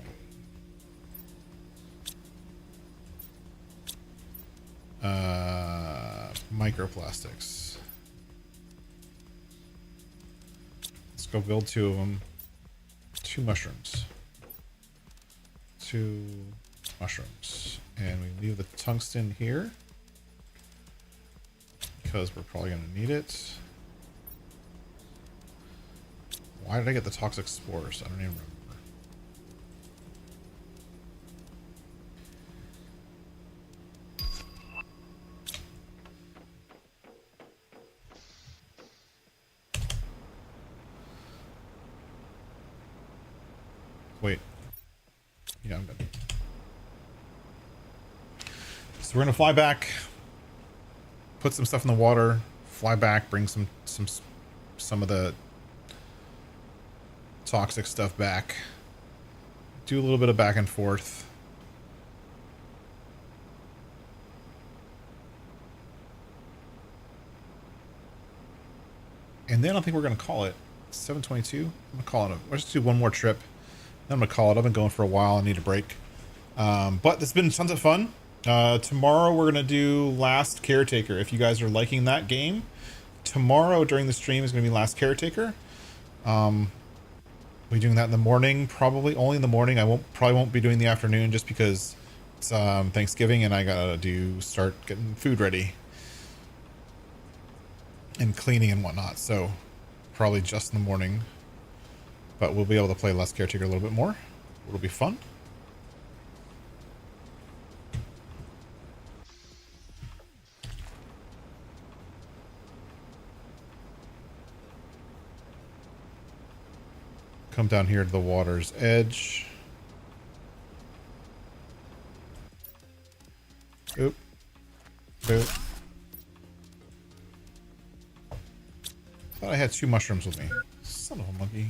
Microplastics. Let's go build two of them. 2 mushrooms. 2 mushrooms. And we leave the tungsten here because we're probably going to need it. Why did I get the toxic spores? I don't even remember. Wait. Yeah, I'm good. So we're gonna fly back, put some stuff in the water, fly back, bring some of the toxic stuff back, do a little bit of back and forth. And then I think we're gonna call it 7:22. I'm gonna call it. Let's just do one more trip. Then I'm gonna call it. I've been going for a while. I need a break. But it's been tons of fun. Tomorrow we're gonna do Last Caretaker. If you guys are liking that game, tomorrow during the stream is gonna be Last Caretaker. We're doing that in the morning, probably only in the morning. I probably won't be doing the afternoon just because it's Thanksgiving and I gotta start getting food ready and cleaning and whatnot. So probably just in the morning. But we'll be able to play Last Caretaker a little bit more. It'll be fun. Come down here to the water's edge. Oop. Oop. Thought I had 2 mushrooms with me. Son of a monkey.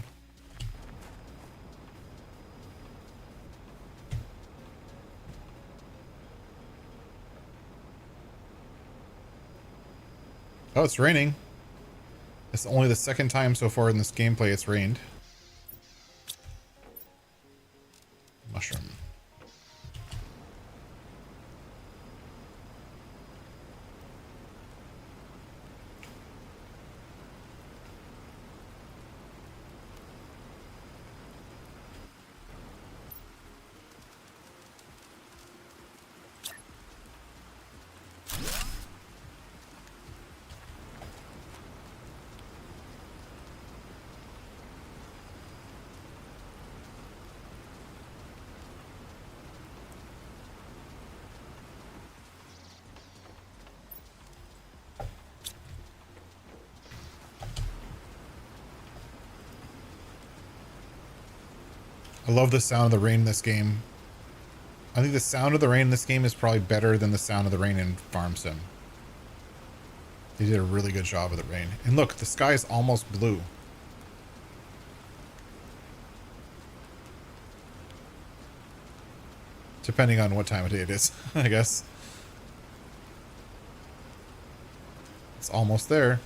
Oh, it's raining. It's only the second time so far in this gameplay it's rained. Mushroom. I love the sound of the rain in this game. I think the sound of the rain in this game is probably better than the sound of the rain in Farm Sim. They did a really good job with the rain. And look, the sky is almost blue. Depending on what time of day it is, I guess. It's almost there.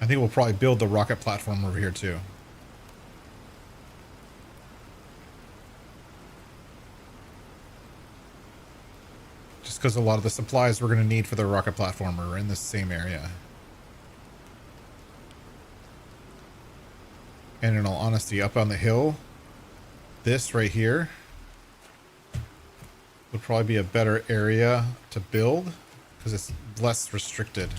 I think we'll probably build the rocket platform over here too. Just because a lot of the supplies we're going to need for the rocket platform are in this same area. And in all honesty, up on the hill, this right here would probably be a better area to build because it's less restricted.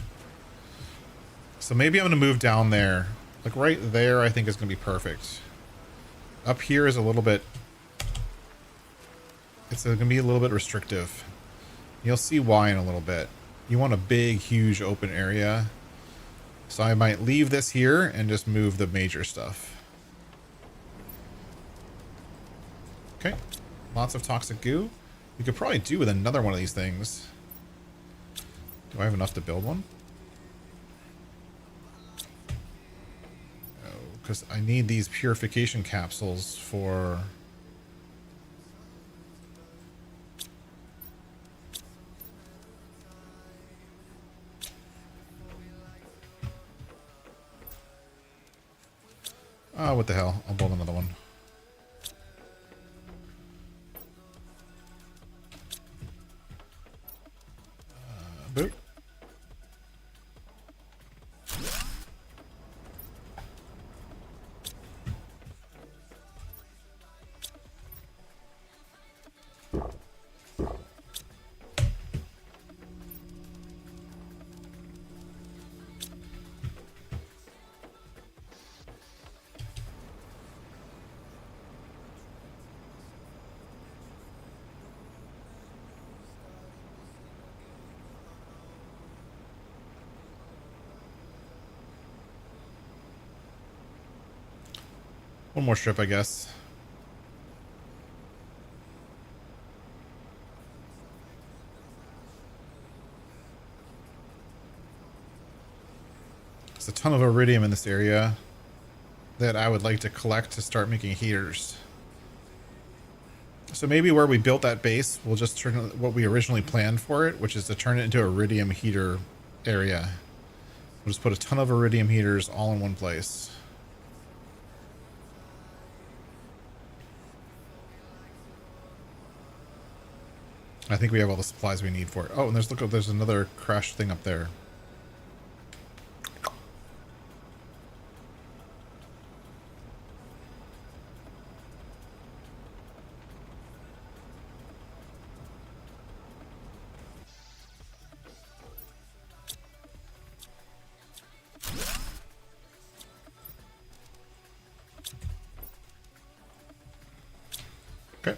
So maybe I'm going to move down there. Like right there, I think is going to be perfect. Up here is a little bit... It's going to be a little bit restrictive. You'll see why in a little bit. You want a big, huge open area. So I might leave this here and just move the major stuff. Okay. Lots of toxic goo. We could probably do with another one of these things. Do I have enough to build one? No, because I need these purification capsules for... Oh, what the hell? I'll build another one. Boop. One more strip, I guess. There's a ton of iridium in this area that I would like to collect to start making heaters. So maybe where we built that base, we'll just turn what we originally planned for it, which is to turn it into a iridium heater area. We'll just put a ton of iridium heaters all in one place. I think we have all the supplies we need for it. Oh, and there's another crash thing up there. Okay.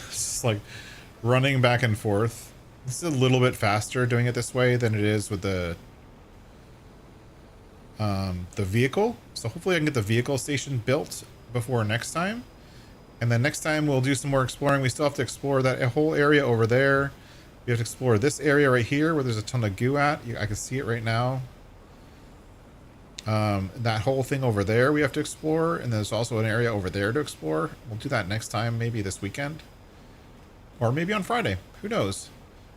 It's like running back and forth. This is a little bit faster doing it this way than it is with the vehicle. So hopefully I can get the vehicle station built before next time. And then next time we'll do some more exploring. We still have to explore that whole area over there. We have to explore this area right here where there's a ton of goo at. I can see it right now. That whole thing over there we have to explore, and there's also an area over there to explore. We'll do that next time, maybe this weekend. Or maybe on Friday. Who knows?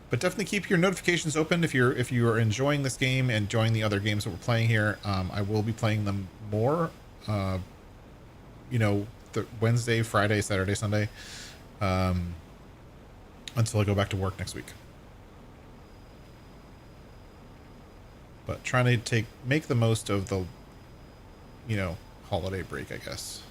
But definitely keep your notifications open if you are enjoying this game and enjoying the other games that we're playing here. I will be playing them more. You know, the Wednesday, Friday, Saturday, Sunday. Until I go back to work next week. But trying to make the most of the, you know, holiday break, I guess.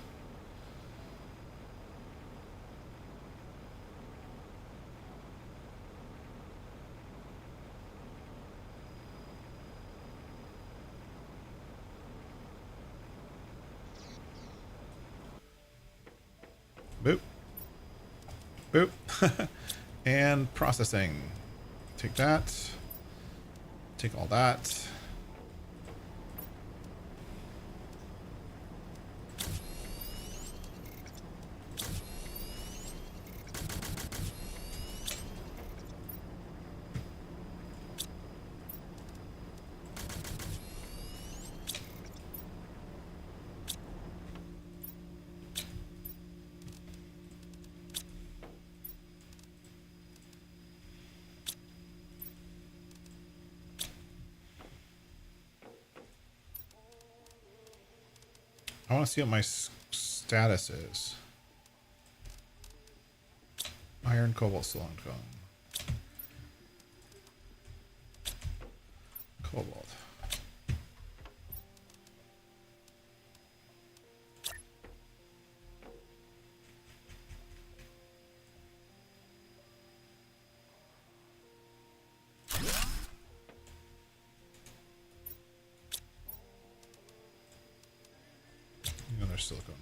Boop. Boop. And processing. Take that. Take all that. I want to see what my status is. Iron, cobalt, silicon. Cobalt. Another silicon.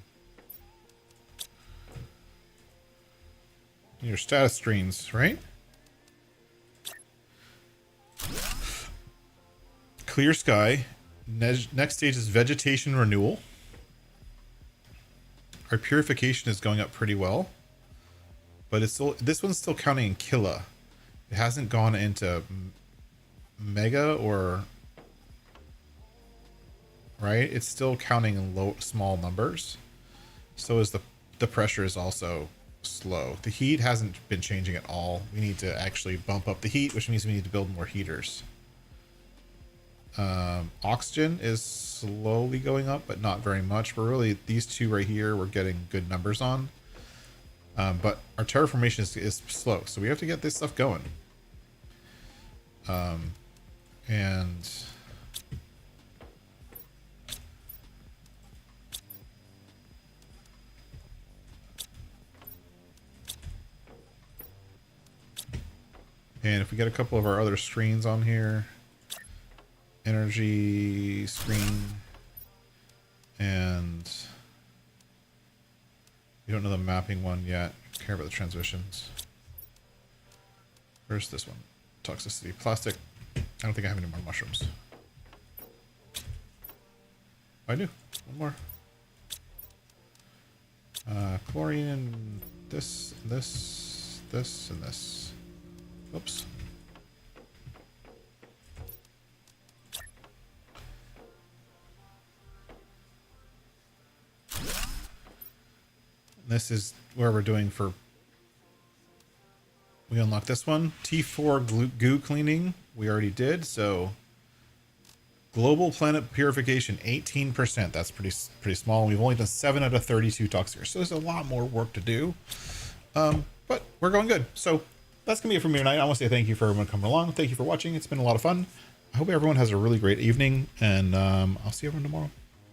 Your status screens, right? Clear sky. Next stage is vegetation renewal. Our purification is going up pretty well, but it's still, this one's still counting in killa. It hasn't gone into mega or right. It's still counting in low, small numbers. So is the pressure is also slow. The heat hasn't been changing at all. We need to actually bump up the heat, which means we need to build more heaters. Oxygen is slowly going up, but not very much. We're really, these two right here, we're getting good numbers on. But our terraformation is slow, so we have to get this stuff going. And if we get a couple of our other screens on here, energy screen, and you don't know the mapping one yet. Care about the transmissions. Where's this one? Toxicity. Plastic. I don't think I have any more mushrooms. I do. One more. Chlorine and this, and this. Oops. This is where we're doing for... We unlock this one. T4 goo cleaning. We already did, so... Global planet purification, 18%. That's pretty small. We've only done 7 out of 32 toxic. So there's a lot more work to do. But we're going good. So that's going to be it for me tonight. I want to say thank you for everyone coming along. Thank you for watching. It's been a lot of fun. I hope everyone has a really great evening. And I'll see everyone tomorrow.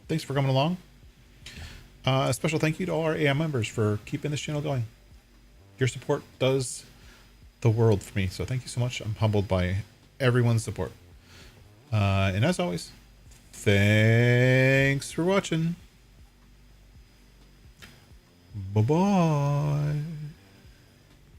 Thanks for coming along. A special thank you to all our AM members for keeping this channel going. Your support does the world for me. So thank you so much. I'm humbled by everyone's support. And as always, thanks for watching. Bye-bye.